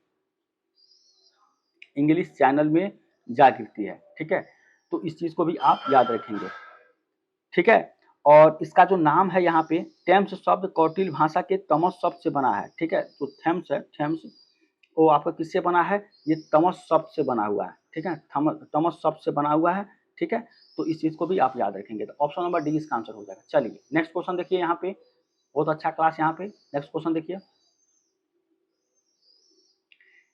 इंग्लिश चैनल में जा गिरती है। ठीक है, तो इस चीज को भी आप याद रखेंगे। ठीक है, और इसका जो नाम है यहाँ पे, थेम्स शब्द कौटिल्य भाषा के तमस शब्द से बना है। ठीक है, तो थेम्स है, थेम्स वो आपका किससे बना है, ये तमस शब्द से बना हुआ है। ठीक है, तमस शब्द से बना हुआ है। ठीक है, तो इस चीज को भी आप याद रखेंगे, तो ऑप्शन नंबर डी इसका आंसर हो जाएगा। चलिए नेक्स्ट क्वेश्चन देखिए, यहाँ पे बहुत अच्छा क्लास, यहाँ पे नेक्स्ट क्वेश्चन देखिए,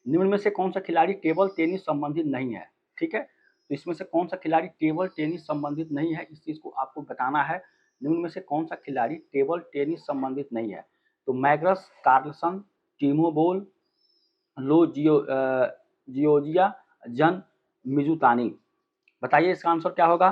निम्न में से कौन सा खिलाड़ी टेबल टेनिस संबंधित नहीं है। ठीक है, तो इसमें से कौन सा खिलाड़ी टेबल टेनिस संबंधित नहीं है, इस चीज को आपको बताना है। निम्न में से कौन सा खिलाड़ी टेबल टेनिस संबंधित नहीं है, तो मैग्नस कार्लसन, टीमो बोल, लो जियो जियोजिया जन मिजुतानी। बताइए इसका आंसर क्या होगा।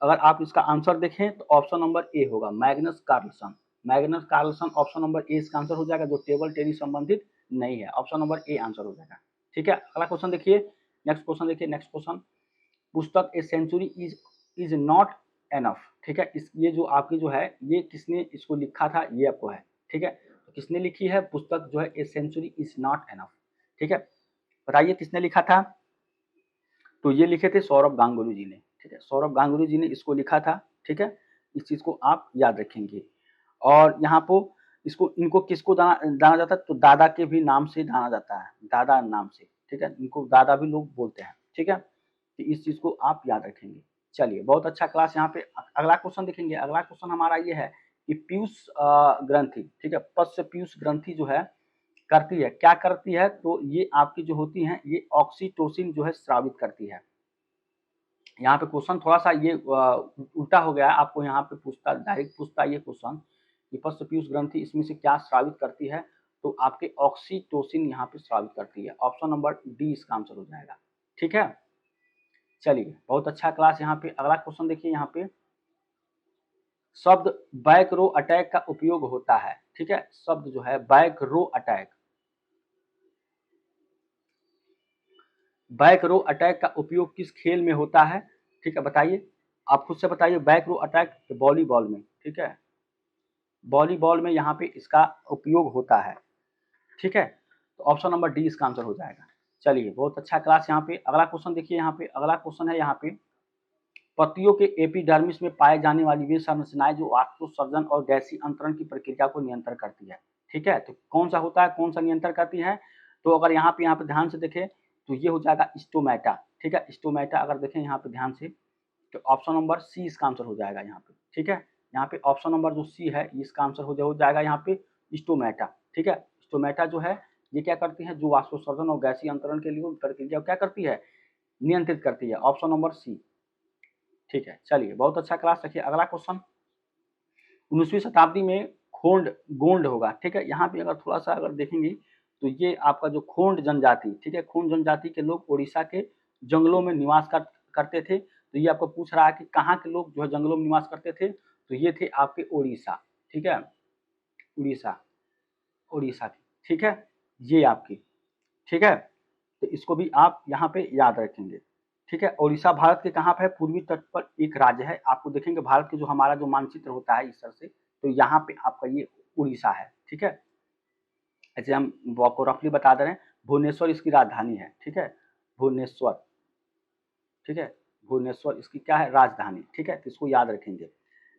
अगर आप इसका आंसर देखें तो ऑप्शन नंबर ए होगा, Magnus Carlsen. Magnus Carlsen option number A इसका आंसर हो जाएगा, जो टेबल टेनिस संबंधित नहीं है। ऑप्शन नंबर ए आंसर हो जाएगा। ठीक है, अगला क्वेश्चन देखिए, नेक्स्ट क्वेश्चन देखिए, नेक्स्ट क्वेश्चन। पुस्तक A century is not enough. ठीक है, इस ये जो आपकी जो है, ये किसने इसको लिखा था, ये आपको है। ठीक है, तो किसने लिखी है पुस्तक जो है A century is not enough. ठीक है, बताइए किसने लिखा था। तो ये लिखे थे सौरभ गांगुली जी ने। ठीक है, सौरभ गांगुली जी ने इसको लिखा था। ठीक है, इस चीज को आप याद रखेंगे। और यहाँ पे इसको इनको किसको जाना जाता है, तो दादा के भी नाम से जाना जाता है, दादा नाम से। ठीक है, इनको दादा भी लोग बोलते हैं। ठीक है, तो इस चीज को आप याद रखेंगे। चलिए, बहुत अच्छा क्लास। यहाँ पे अगला क्वेश्चन देखेंगे। अगला क्वेश्चन हमारा ये है कि पीयूष ग्रंथि, ठीक है, पश्च पीयूष ग्रंथि जो है करती है, क्या करती है, तो ये आपकी जो होती है, ये ऑक्सीटोसिन जो है स्रावित करती है। यहाँ पे क्वेश्चन थोड़ा सा ये उल्टा हो गया है, आपको यहाँ पे पूछता, डायरेक्ट पूछता है ये क्वेश्चन कि पश्च पीयूष ग्रंथि इसमें से क्या स्रावित करती है, तो आपके ऑक्सीटोसिन यहाँ पे स्रावित करती है। ऑप्शन नंबर डी इसका आंसर हो जाएगा। ठीक है, चलिए, बहुत अच्छा क्लास। यहाँ पे अगला क्वेश्चन देखिए। यहाँ पे शब्द बैकरो अटैक का उपयोग होता है। ठीक है, शब्द जो है बैकरो अटैक, बैक रो अटैक का उपयोग किस खेल में होता है। ठीक है, बताइए, आप खुद से बताइए। बैक रो अटैक वॉलीबॉल में। ठीक है, वॉलीबॉल में यहाँ पे इसका उपयोग होता है। ठीक है, तो ऑप्शन नंबर डी इसका आंसर हो जाएगा। चलिए, बहुत अच्छा क्लास। यहाँ पे अगला क्वेश्चन देखिए। यहाँ पे अगला क्वेश्चन है, यहाँ पे पत्तियों के एपिडर्मिस में पाए जाने वाली वे संरचनाएं जो वाष्पोत्सर्जन और गैसीय अंतरण की प्रक्रिया को नियंत्रण करती है। ठीक है, तो कौन सा होता है, कौन सा नियंत्रण करती है, तो अगर यहाँ पे ध्यान से देखें तो ये हो जाएगा स्टोमेटा। ठीक है, स्टोमेटा अगर देखें यहाँ पे ध्यान से, तो ऑप्शन नंबर सी इसका आंसर हो जाएगा यहाँ पे। ठीक है, यहाँ पे ऑप्शन नंबर जो सी है इसका आंसर हो जाएगा यहाँ पे स्टोमेटा। ठीक है, स्टोमेटा जो है ये क्या करती है, जो वाष्पोत्सर्जन और गैसीय अंतरण के लिए प्रक्रिया क्या करती है, नियंत्रित करती है। Option number C. ठीक है, चलिए, बहुत अच्छा क्लास। रखिए अगला क्वेश्चन। 19वीं शताब्दी में खोंड गोंड होगा। ठीक है, यहाँ पे अगर थोड़ा सा अगर देखेंगे तो ये आपका जो खोंड जनजाति, ठीक है, खोंड जनजाति के लोग उड़ीसा के जंगलों में निवास करते थे। तो ये आपको पूछ रहा है कि कहाँ के लोग जो है जंगलों में निवास करते थे, तो ये थे आपके उड़ीसा। ठीक है, उड़ीसा, उड़ीसा की। ठीक है, ये आपकी। ठीक है, तो इसको भी आप यहाँ पे याद रखेंगे। ठीक है, उड़ीसा भारत के कहाँ पे है, पूर्वी तट पर एक राज्य है। आपको देखेंगे भारत के जो हमारा जो मानचित्र होता है इस तरह से, तो यहाँ पे आपका ये उड़ीसा है। ठीक है, ऐसे हम आपको रफली बता दे रहे हैं। भुवनेश्वर इसकी राजधानी है। ठीक है, भुवनेश्वर। ठीक है, भुवनेश्वर इसकी क्या है, राजधानी। ठीक है, तो इसको याद रखेंगे।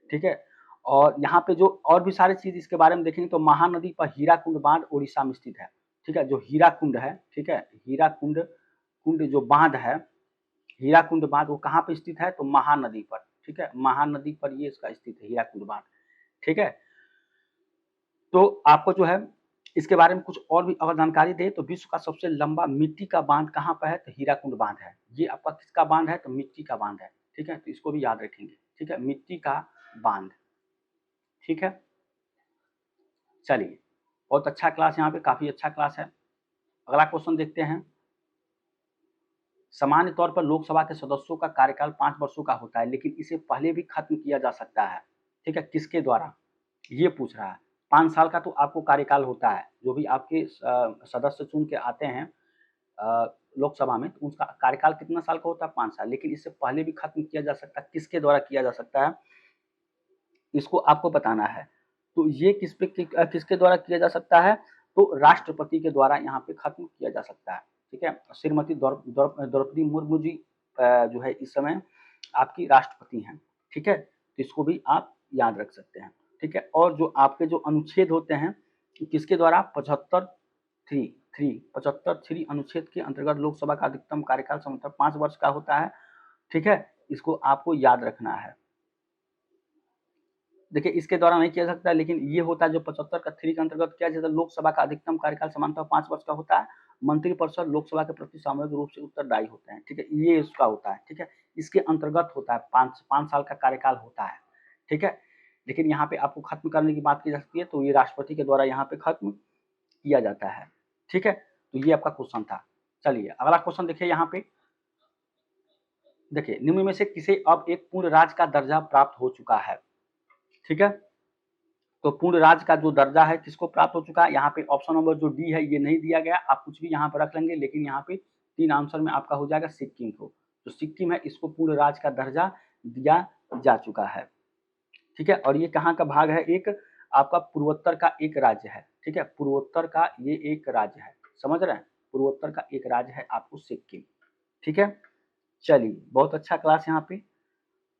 ठीक है, और यहाँ पे जो और भी सारी चीज इसके बारे में देखेंगे तो महानदी पर हीराकुंड बांध उड़ीसा में स्थित है। ठीक है, जो हीराकुंड है, ठीक है, हीराकुंड कुंड जो बांध है, हीराकुंड बांध वो कहाँ पे स्थित है, तो महानदी पर। ठीक है, महानदी पर ये इसका स्थित है हीराकुंड बांध। ठीक है, तो आपको जो है इसके बारे में कुछ और भी अगर जानकारी दे तो विश्व का सबसे लंबा मिट्टी का बांध कहाँ पर है, तो हीराकुंड बांध है। ये आपका किसका बांध है, तो मिट्टी का बांध है। ठीक है, तो इसको भी याद रखेंगे। ठीक है, मिट्टी का बांध। ठीक है, चलिए, बहुत अच्छा क्लास। यहाँ पे काफी अच्छा क्लास है। अगला क्वेश्चन देखते हैं। सामान्य तौर पर लोकसभा के सदस्यों का कार्यकाल 5 वर्षों का होता है, लेकिन इसे पहले भी खत्म किया जा सकता है। ठीक है, किसके द्वारा, ये पूछ रहा है। 5 साल का तो आपको कार्यकाल होता है, जो भी आपके सदस्य चुन के आते हैं लोकसभा में, तो उसका कार्यकाल कितना साल का होता है, 5 साल, लेकिन इससे पहले भी खत्म किया जा सकता है। किसके द्वारा किया जा सकता है, इसको आपको बताना है। तो ये किसके द्वारा किया जा सकता है, तो राष्ट्रपति के द्वारा यहाँ पे खत्म किया जा सकता है। ठीक है, श्रीमती द्रौपदी मुर्मू जी जो है इस समय आपकी राष्ट्रपति हैं। ठीक है, तो इसको भी आप याद रख सकते हैं। ठीक है, और जो आपके जो अनुच्छेद होते हैं किसके द्वारा, 75 अनुच्छेद के अंतर्गत लोकसभा का अधिकतम कार्यकाल समर्थन 5 वर्ष का होता है। ठीक है, इसको आपको याद रखना है। देखिए, इसके द्वारा नहीं किया सकता, लेकिन ये होता है जो 75 का 3 के अंतर्गत किया जाता है। लोकसभा का अधिकतम कार्यकाल सामान्यतः 5 वर्ष का होता है। मंत्रिपरिषद लोकसभा के प्रति सामूहिक रूप से उत्तरदायी होते हैं। ठीक है, ये इसका होता है। ठीक है, इसके अंतर्गत होता है, 5 साल का कार्यकाल होता है। ठीक है, लेकिन यहाँ पे आपको खत्म करने की बात की जा सकती है, तो ये राष्ट्रपति के द्वारा यहाँ पे खत्म किया जाता है। ठीक है, तो ये आपका क्वेश्चन था। चलिए अगला क्वेश्चन देखिए यहाँ पे। देखिए निम्न में से किसे अब एक पूर्ण राज्य का दर्जा प्राप्त हो चुका है। ठीक है, तो पूर्ण राज्य का जो दर्जा है किसको प्राप्त हो चुका है। यहाँ पे ऑप्शन नंबर जो डी है ये नहीं दिया गया, आप कुछ भी यहाँ पर रख लेंगे, लेकिन यहाँ पे 3 आंसर में आपका हो जाएगा सिक्किम को। तो सिक्किम है, इसको पूर्ण राज्य का दर्जा दिया जा चुका है। ठीक है, और ये कहाँ का भाग है, एक आपका पूर्वोत्तर का एक राज्य है। ठीक है, पूर्वोत्तर का ये एक राज्य है, समझ रहे हैं, पूर्वोत्तर का एक राज्य है आपको सिक्किम। ठीक है, चलिए बहुत अच्छा क्लास यहाँ पे।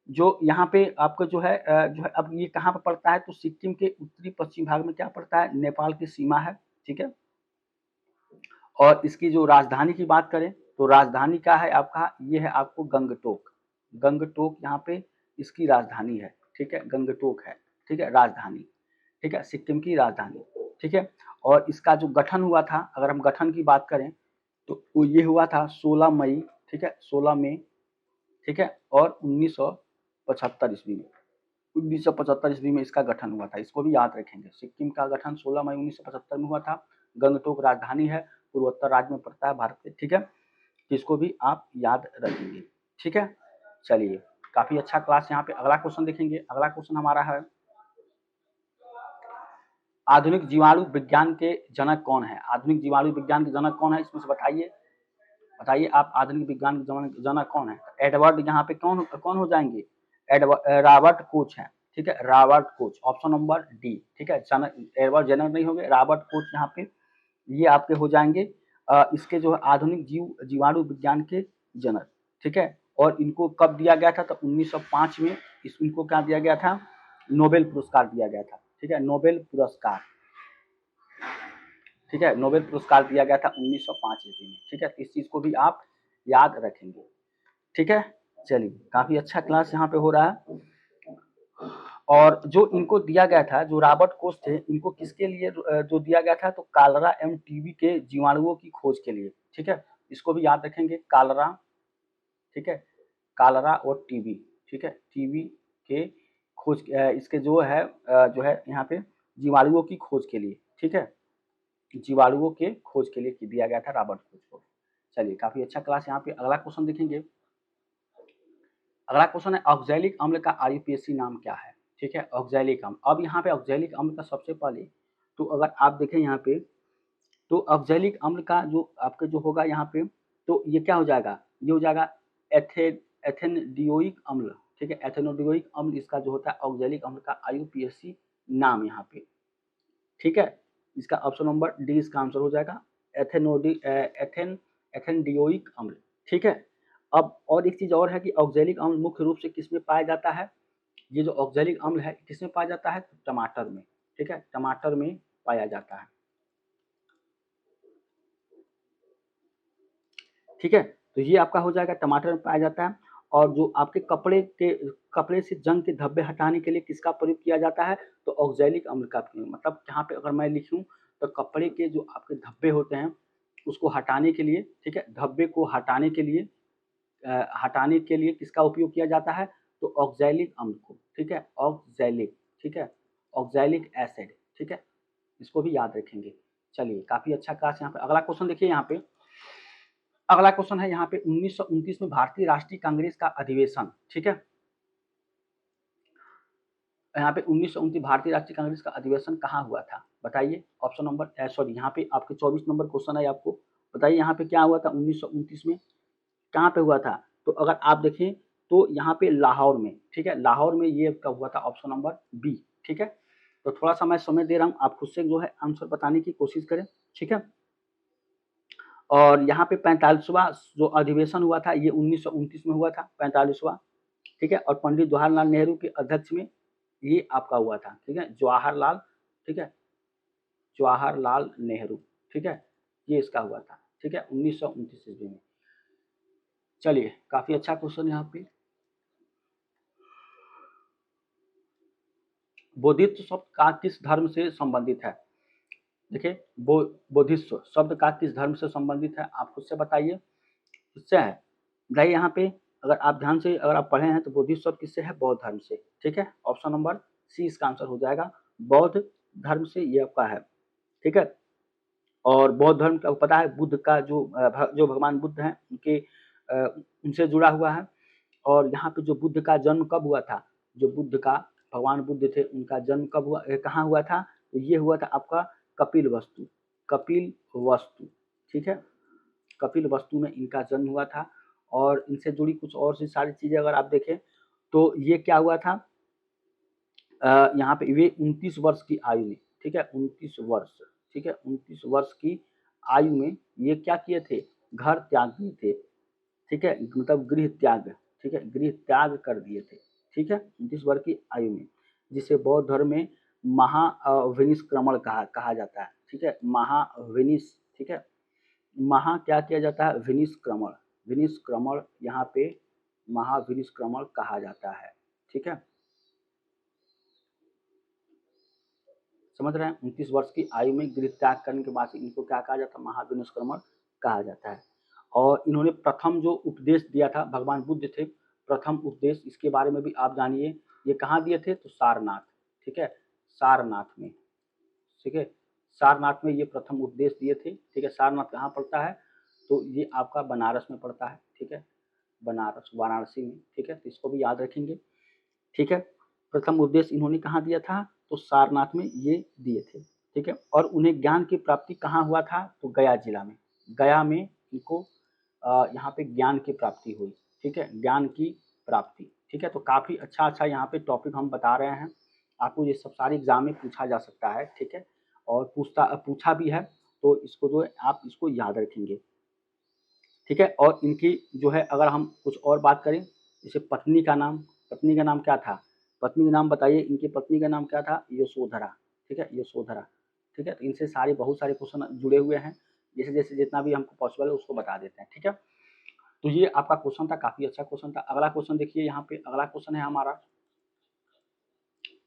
जो यहाँ पे आपको जो है अब ये कहाँ पर पड़ता है, तो सिक्किम के उत्तरी पश्चिम भाग में क्या पड़ता है, नेपाल की सीमा है। ठीक है, और इसकी जो राजधानी की बात करें तो राजधानी का है आपका, ये है आपको गंगटोक। गंगटोक यहाँ पे इसकी राजधानी है। ठीक है, गंगटोक है, ठीक है, राजधानी। ठीक है, सिक्किम की राजधानी। ठीक है, और इसका जो गठन हुआ था, अगर हम गठन की बात करें तो वो ये हुआ था 16 मई। ठीक है, 16 मई। ठीक है, और 1975 ईस्वी में, 1975 ईस्वी में इसका गठन हुआ था, इसको भी याद रखेंगे। सिक्किम का गठन 16 मई 1975 में हुआ था। गंगटोक राजधानी है, पूर्वोत्तर राज्य में पड़ता है भारत के। ठीक है, इसको भी आप याद रखेंगे। ठीक है, चलिए काफी अच्छा क्लास। यहाँ पे अगला क्वेश्चन देखेंगे। अगला क्वेश्चन हमारा है, आधुनिक जीवाणु विज्ञान के जनक कौन है। आधुनिक जीवाणु विज्ञान के जनक कौन है, इसमें से बताइए, बताइए आप आधुनिक विज्ञान के जनक कौन है। एडवर्ड यहाँ पे कौन कौन हो जाएंगे, रॉबर्ट कोच है। ठीक है, Robert Koch, option number D. ठीक है, जनक एडवर्ड जनक नहीं होंगे, रॉबर्ट कोच यहाँ पे ये आपके हो जाएंगे इसके जो है आधुनिक जीवाणु विज्ञान के जनक। ठीक है, और इनको कब दिया गया था, तो 1905 में इनको क्या दिया गया था, नोबेल पुरस्कार दिया गया था। ठीक है, नोबेल पुरस्कार। ठीक है, नोबेल पुरस्कार दिया गया था 1905 ईस्वी में। ठीक है, तो इस चीज को भी आप याद रखेंगे। ठीक है, चलिए काफी अच्छा क्लास यहाँ पे हो रहा है। और जो इनको दिया गया था, जो रॉबर्ट कोच थे, इनको किसके लिए जो दिया गया था, तो कालरा एवं टीबी के जीवाणुओं की खोज के लिए। ठीक है, इसको भी याद रखेंगे, कालरा। ठीक है, कालरा और टीबी। ठीक है, टीबी के खोज इसके जो है यहाँ पे जीवाणुओं की खोज के लिए। ठीक है, जीवाणुओं के खोज के लिए दिया गया था रॉबर्ट कोच को। चलिए काफी अच्छा क्लास। यहाँ पे अगला क्वेश्चन देखेंगे। अगला क्वेश्चन है, ऑक्सैलिक अम्ल का आईयूपीएसी नाम क्या है। ठीक है, ऑक्सैलिक अम्ल। अब यहाँ पे ऑक्सैलिक अम्ल का सबसे पहले तो अगर आप देखें यहाँ पे, तो ऑक्सैलिक अम्ल का जो आपके जो होगा यहाँ पे, तो ये क्या हो जाएगा, ये हो जाएगा एथेनडियोइक अम्ल। ठीक है, एथेनोडियोइक अम्ल इसका जो होता है ऑक्सैलिक अम्ल का आईयूपीएसी नाम यहाँ पे। ठीक है, इसका ऑप्शन नंबर डी इसका आंसर हो जाएगा, एथेनडियोइक अम्ल। ठीक है, अब और एक चीज और है कि ऑक्सैलिक अम्ल मुख्य रूप से किसमें पाया जाता है, ये जो ऑक्सैलिक अम्ल है किसमें पाया जाता है, टमाटर में। ठीक है, टमाटर में पाया जाता है। ठीक है, तो ये आपका हो जाएगा, टमाटर में पाया जाता है। और जो आपके कपड़े से जंग के धब्बे हटाने के लिए किसका प्रयोग किया जाता है, तो ऑक्सैलिक अम्ल का प्रयोग। मतलब यहाँ पे अगर मैं लिखूं तो कपड़े के जो आपके धब्बे होते हैं उसको हटाने के लिए, ठीक है, धब्बे को हटाने के लिए किसका उपयोग किया जाता है, तो ऑक्सैलिक अम्ल को। ठीक है, ऑक्सैलिक। ठीक है, ऑक्सैलिक एसिड। ठीक है, इसको भी याद रखेंगे। चलिए काफी अच्छा क्लास। यहाँ पे अगला क्वेश्चन देखिए। यहाँ पे अगला क्वेश्चन है यहाँ पे, 1929 में भारतीय राष्ट्रीय कांग्रेस का अधिवेशन। ठीक है, यहाँ पे 1929 भारतीय राष्ट्रीय कांग्रेस का अधिवेशन कहाँ हुआ था, बताइए। ऑप्शन नंबर सॉरी, यहाँ पे आपके 24 नंबर क्वेश्चन है, आपको बताइए यहाँ पे क्या हुआ था 1929 में, कहाँ पे हुआ था। तो अगर आप देखें तो यहाँ पे लाहौर में। ठीक है, लाहौर में ये कब हुआ था, ऑप्शन नंबर बी। ठीक है, तो थोड़ा सा मैं समय दे रहा हूँ, आप खुद से जो है आंसर बताने की कोशिश करें। ठीक है, और यहाँ पे 45वां जो अधिवेशन हुआ था ये 1929 में हुआ था, 45वां। ठीक है, और पंडित जवाहरलाल नेहरू के अध्यक्ष में ये आपका हुआ था। ठीक है, जवाहरलाल, ठीक है, जवाहरलाल नेहरू। ठीक है, ये इसका हुआ था। ठीक है, 1929 ईस्वी में। चलिए काफी अच्छा क्वेश्चन यहाँ पे। बोधित्व शब्द का किस धर्म से संबंधित है। देखिए बोधित्व शब्द का किस धर्म से संबंधित है, आप खुद से बताइए, किससे है। बताइए यहाँ पे, अगर आप ध्यान से अगर आप पढ़े हैं तो बोधित्व शब्द किससे है, बौद्ध धर्म से। ठीक है, ऑप्शन नंबर सी इसका आंसर हो जाएगा, बौद्ध धर्म से ये आपका है। ठीक है, और बौद्ध धर्म का पता है, बुद्ध का जो भगवान बुद्ध हैं उनके उनसे जुड़ा हुआ है। और यहाँ पे जो बुद्ध का जन्म कब हुआ था, जो बुद्ध का भगवान बुद्ध थे उनका जन्म कब हुआ, कहाँ हुआ था, तो ये हुआ था आपका कपिल वस्तु, कपिल वस्तु, ठीक है, कपिल वस्तु में इनका जन्म हुआ था। और इनसे जुड़ी कुछ और सी सारी चीजें अगर आप देखें तो ये क्या हुआ था, यहाँ पे वे 29 वर्ष की आयु में, ठीक है 29 वर्ष, ठीक है 29 वर्ष की आयु में ये क्या किए थे, घर त्याग दिए थे, ठीक है, मतलब गृह त्याग, ठीक है, गृह त्याग कर दिए थे, ठीक है 29 वर्ष की आयु में, जिसे बौद्ध धर्म में महाविनिष्क्रमण कहा जाता है, ठीक है, महाविनिश, ठीक है, महा क्या किया जाता है, विनिष्क्रमण, विनिष्क्रमण यहाँ पे महाविनिष्क्रमण कहा जाता है, ठीक है, समझ रहे हैं। 29 वर्ष की आयु में गृह त्याग करने के बाद इनको क्या कहा जाता है, महाविनिष्क्रमण कहा जाता है। और इन्होंने प्रथम जो उपदेश दिया था, भगवान बुद्ध थे, प्रथम उपदेश इसके बारे में भी आप जानिए, ये कहाँ दिए थे, तो सारनाथ, ठीक है, सारनाथ में, ठीक है, सारनाथ में ये प्रथम उपदेश दिए थे, ठीक है। सारनाथ कहाँ पड़ता है, तो ये आपका बनारस में पड़ता है, ठीक है, बनारस वाराणसी में, ठीक है, तो इसको भी याद रखेंगे, ठीक है। प्रथम उपदेश इन्होंने कहाँ दिया था, तो सारनाथ में ये दिए थे, ठीक है। और उन्हें ज्ञान की प्राप्ति कहाँ हुआ था, तो गया जिला में, गया में इनको यहाँ पे ज्ञान की प्राप्ति हुई, ठीक है, ज्ञान की प्राप्ति, ठीक है। तो काफ़ी अच्छा यहाँ पे टॉपिक हम बता रहे हैं, आपको ये सब सारे एग्जाम में पूछा जा सकता है, ठीक है, और पूछा भी है, तो इसको जो है आप इसको याद रखेंगे, ठीक है। और इनकी जो है अगर हम कुछ और बात करें, जैसे पत्नी का नाम क्या था, पत्नी का नाम बताइए, इनकी पत्नी का नाम क्या था, यशोधरा, ठीक है, यशोधरा, ठीक है। तो इनसे सारे बहुत सारे क्वेश्चन जुड़े हुए हैं, जैसे जैसे जितना भी हमको पॉसिबल है उसको बता देते हैं, ठीक है। तो ये आपका क्वेश्चन था, काफ़ी अच्छा क्वेश्चन था। अगला क्वेश्चन देखिए, यहाँ पे अगला क्वेश्चन है हमारा,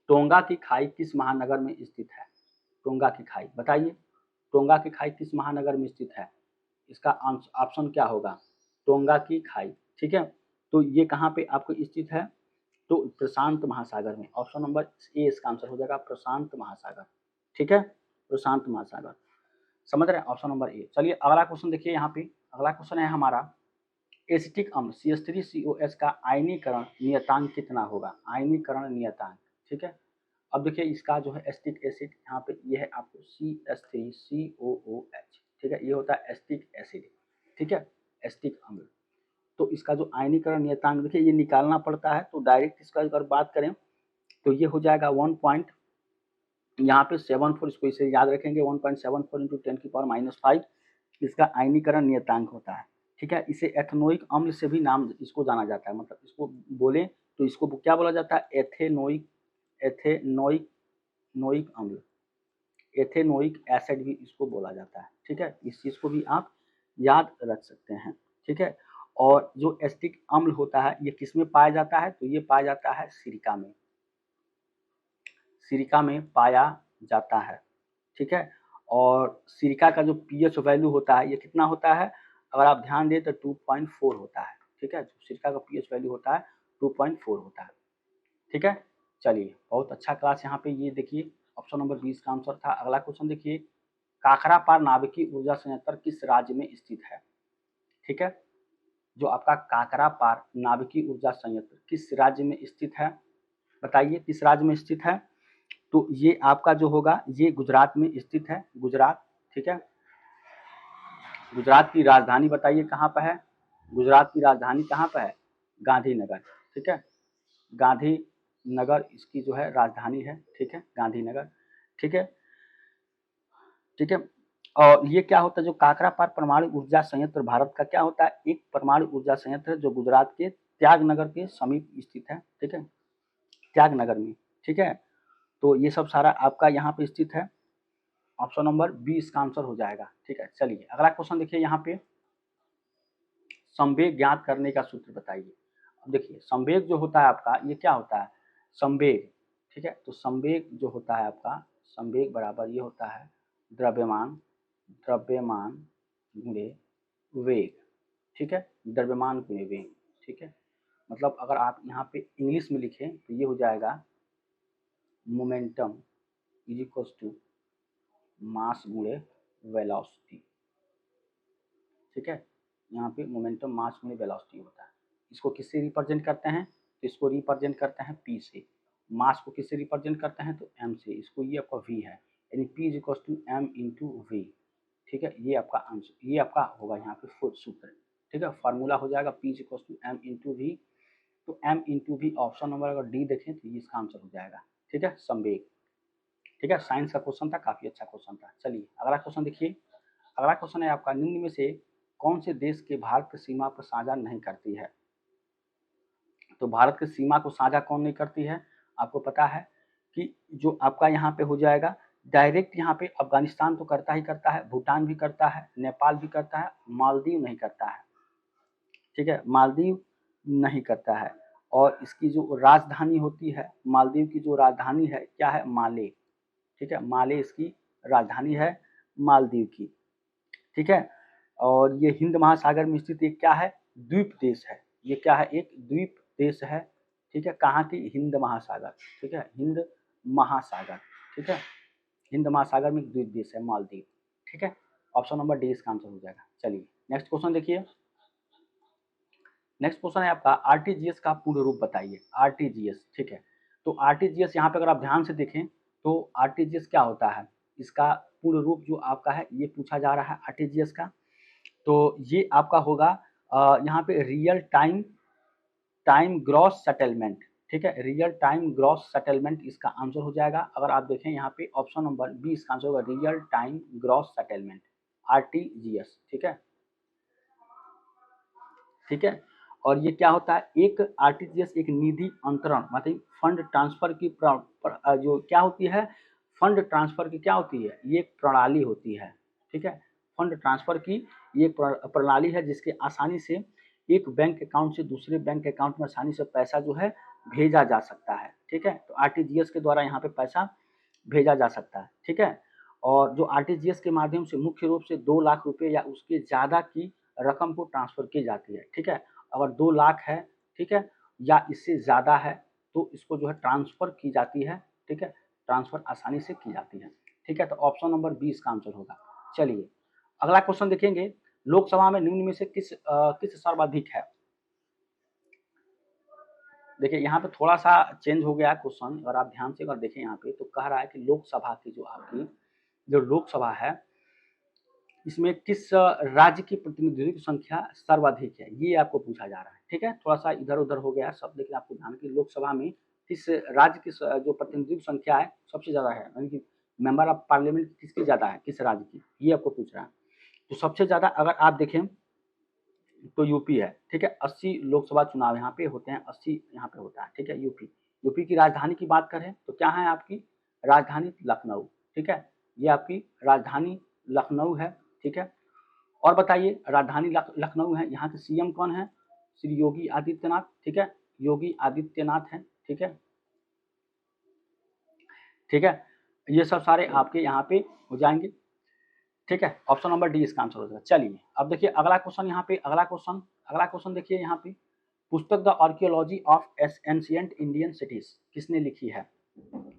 टोंगा की खाई किस महानगर में स्थित है, टोंगा की खाई बताइए, टोंगा की खाई किस महानगर में स्थित है, इसका ऑप्शन क्या होगा, टोंगा की खाई, ठीक है। तो ये कहाँ पे आपको स्थित है, तो प्रशांत महासागर में, ऑप्शन नंबर ए इसका आंसर हो जाएगा, प्रशांत महासागर, ठीक है, प्रशांत महासागर, समझ रहे हैं, ऑप्शन नंबर ए। चलिए अगला क्वेश्चन देखिए, यहाँ पे अगला क्वेश्चन है हमारा, एसिटिक अम्ल CH3COH का आयनीकरण नियतांक कितना होगा, आयनीकरण नियतांक, ठीक है। अब देखिए इसका जो है एसिटिक एसिड, यहाँ पे ये है आपको CH3COOH, ठीक है, ये होता है एसिटिक एसिड, ठीक है, एसिटिक अम्ल। तो इसका जो आयनीकरण नियतांक देखिए ये निकालना पड़ता है, तो डायरेक्ट इसका अगर बात करें तो ये हो जाएगा 1 पॉइंट, यहाँ पे 74, इसको इसे याद रखेंगे, 1.74 इंटू 10⁻⁵ इसका आयनीकरण नियतांक होता है, ठीक है। इसे एथेनोइक अम्ल से भी नाम इसको जाना जाता है, मतलब इसको बोले तो इसको क्या बोला जाता है, एथेनोइक नोइक अम्ल, एथेनोइक एसिड भी इसको बोला जाता है, ठीक है। इस चीज़ को भी आप याद रख सकते हैं, ठीक है। और जो एसिटिक अम्ल होता है ये किस में पाया जाता है, तो ये पाया जाता है सिरिका में, सिरिका में पाया जाता है, ठीक है। और सिरिका का जो पीएच वैल्यू होता है ये कितना होता है, अगर आप ध्यान दें तो 2.4 होता है, ठीक है, जो सिरिका का पीएच वैल्यू होता है 2.4 होता है, ठीक है। चलिए बहुत अच्छा क्लास, यहाँ पे ये देखिए ऑप्शन नंबर 20 का आंसर था। अगला क्वेश्चन देखिए, काकरापार नाभिकीय ऊर्जा संयंत्र किस राज्य में स्थित है, ठीक है, जो आपका काकरापार नाभिकीय ऊर्जा संयंत्र किस राज्य में स्थित है, बताइए किस राज्य में स्थित है, तो ये आपका जो होगा ये गुजरात में स्थित है, गुजरात, ठीक है। गुजरात की राजधानी बताइए कहाँ पर है, गुजरात की राजधानी कहाँ पर है, गांधीनगर, ठीक है, गांधीनगर इसकी जो है राजधानी है, ठीक है, गांधीनगर, ठीक है, ठीक है। और ये क्या होता है, जो काकरापार परमाणु ऊर्जा संयंत्र भारत का क्या होता है, एक परमाणु ऊर्जा संयंत्र है जो गुजरात के त्यागनगर के समीप स्थित है, ठीक है, त्यागनगर में, ठीक है। तो ये सब सारा आपका यहाँ पे स्थित है, ऑप्शन नंबर बी इसका आंसर हो जाएगा, ठीक है। चलिए अगला क्वेश्चन देखिए, यहाँ पे संवेग ज्ञात करने का सूत्र बताइए। अब देखिए संवेग जो होता है आपका ये क्या होता है, संवेग, ठीक है, तो संवेग जो होता है आपका, संवेग बराबर ये होता है द्रव्यमान, द्रव्यमान गुणे वेग, ठीक है, द्रव्यमान गुणे वेग, ठीक है। मतलब अगर आप यहाँ पे इंग्लिश में लिखें तो ये हो जाएगा momentum is equals to mass गुणे वेलोसिटी, ठीक है। यहाँ पे मोमेंटम मास गुणे वेलोसिटी होता है। इसको किससे रिप्रेजेंट करते हैं, तो इसको रिप्रेजेंट करते हैं पी से। मास को किससे रिप्रेजेंट करते हैं, तो एम से। इसको ये आपका वी है, यानी P is equal to M into V, ठीक है। ये आपका आंसर, ये आपका होगा यहाँ पे फोर्थ सूत्र, ठीक है। फार्मूला हो जाएगा P is equal to M into V. तो M into V option number अगर डी देखें तो ये इसका आंसर हो जाएगा, ठीक है, संवेग, ठीक है। साइंस का क्वेश्चन था, काफी अच्छा क्वेश्चन था। चलिए अगला क्वेश्चन देखिए। अगला क्वेश्चन है आपका, निम्न में से कौन से देश के भारत की सीमा को साझा नहीं करती है। तो भारत की सीमा को साझा कौन नहीं करती है, आपको पता है कि जो आपका यहाँ पे हो जाएगा डायरेक्ट, यहाँ पे अफगानिस्तान तो करता ही करता है, भूटान भी करता है, नेपाल भी करता है, मालदीव नहीं करता है, ठीक है, मालदीव नहीं करता है। और इसकी जो राजधानी होती है, मालदीव की जो राजधानी है क्या है, माले, ठीक है, माले इसकी राजधानी है मालदीव की, ठीक है। और ये हिंद महासागर में स्थित एक क्या है, द्वीप देश है। ये क्या है, एक द्वीप देश है, ठीक है। कहाँ की, हिंद महासागर, ठीक है, हिंद महासागर, ठीक है। हिंद महासागर में एक द्वीप देश है मालदीव, ठीक है। ऑप्शन नंबर डी इसका आंसर हो जाएगा। चलिए नेक्स्ट क्वेश्चन देखिए। नेक्स्ट क्वेश्चन है आपका, आरटीजीएस का पूर्ण रूप बताइए। आरटीजीएस, ठीक है। तो आरटीजीएस यहाँ पे अगर आप ध्यान से देखें तो आरटीजीएस क्या होता है, इसका पूर्ण रूप जो आपका है ये पूछा जा रहा है आरटीजीएस का। तो ये आपका होगा यहाँ पे रियल टाइम ग्रॉस सेटलमेंट, ठीक है, रियल टाइम ग्रॉस सेटलमेंट इसका आंसर हो जाएगा। अगर आप देखें यहाँ पे ऑप्शन नंबर बी इसका आंसर होगा, real time gross settlement, RTGS, ठीक है, ठीक है। और ये क्या होता है, एक आरटीजीएस एक निधि अंतरण मतलब फंड ट्रांसफर की जो क्या होती है, फंड ट्रांसफर की क्या होती है, ये एक प्रणाली होती है, ठीक है। फंड ट्रांसफर की ये प्रणाली है जिसके आसानी से एक बैंक अकाउंट से दूसरे बैंक अकाउंट में आसानी से पैसा जो है भेजा जा सकता है, ठीक है। तो आरटीजीएस के द्वारा यहाँ पे पैसा भेजा जा सकता है, ठीक है। और जो आरटीजीएस के माध्यम से मुख्य रूप से 2 लाख रुपए या उसके ज़्यादा की रकम को ट्रांसफर की जाती है, ठीक है। अगर 2 लाख है, ठीक है, या इससे ज़्यादा है तो इसको जो है ट्रांसफर की जाती है, ठीक है, ट्रांसफर आसानी से की जाती है, ठीक है। तो ऑप्शन नंबर बी इसका आंसर होगा। चलिए अगला क्वेश्चन देखेंगे, लोकसभा में निम्न में से किस सर्वाधिक है। देखिए यहाँ पे थोड़ा सा चेंज हो गया क्वेश्चन, अगर आप ध्यान से अगर देखें यहाँ पे तो कह रहा है कि लोकसभा की जो आपकी जो लोकसभा है इसमें किस राज्य की प्रतिनिधियों की संख्या सर्वाधिक है, ये आपको पूछा जा रहा है, ठीक है। थोड़ा सा इधर उधर हो गया सब, लेकिन आपको ध्यान की लोकसभा में किस राज्य की जो प्रतिनिधियों की संख्या है सबसे ज़्यादा है, यानी कि मेंबर ऑफ पार्लियामेंट किसकी ज़्यादा है, किस राज्य की, ये आपको पूछ रहा है। तो सबसे ज़्यादा अगर आप देखें तो यूपी है, ठीक है। 80 लोकसभा चुनाव यहाँ पे होते हैं, 80 यहाँ पे होता है, ठीक है। यूपी की राजधानी की बात करें तो क्या है आपकी राजधानी, लखनऊ, ठीक है। ये आपकी राजधानी लखनऊ है, ठीक है। और बताइए राजधानी लखनऊ है, यहाँ के सीएम कौन है, श्री योगी आदित्यनाथ, ठीक है, योगी आदित्यनाथ हैं, ठीक है, ठीक है। ये सब सारे आपके यहाँ पे हो जाएंगे, ठीक है। ऑप्शन नंबर डी इसका आंसर हो जाएगा। चलिए अब देखिए अगला क्वेश्चन यहाँ पे, अगला क्वेश्चन देखिए यहाँ पे, पुस्तक the archaeology of ancient Indian cities किसने लिखी है,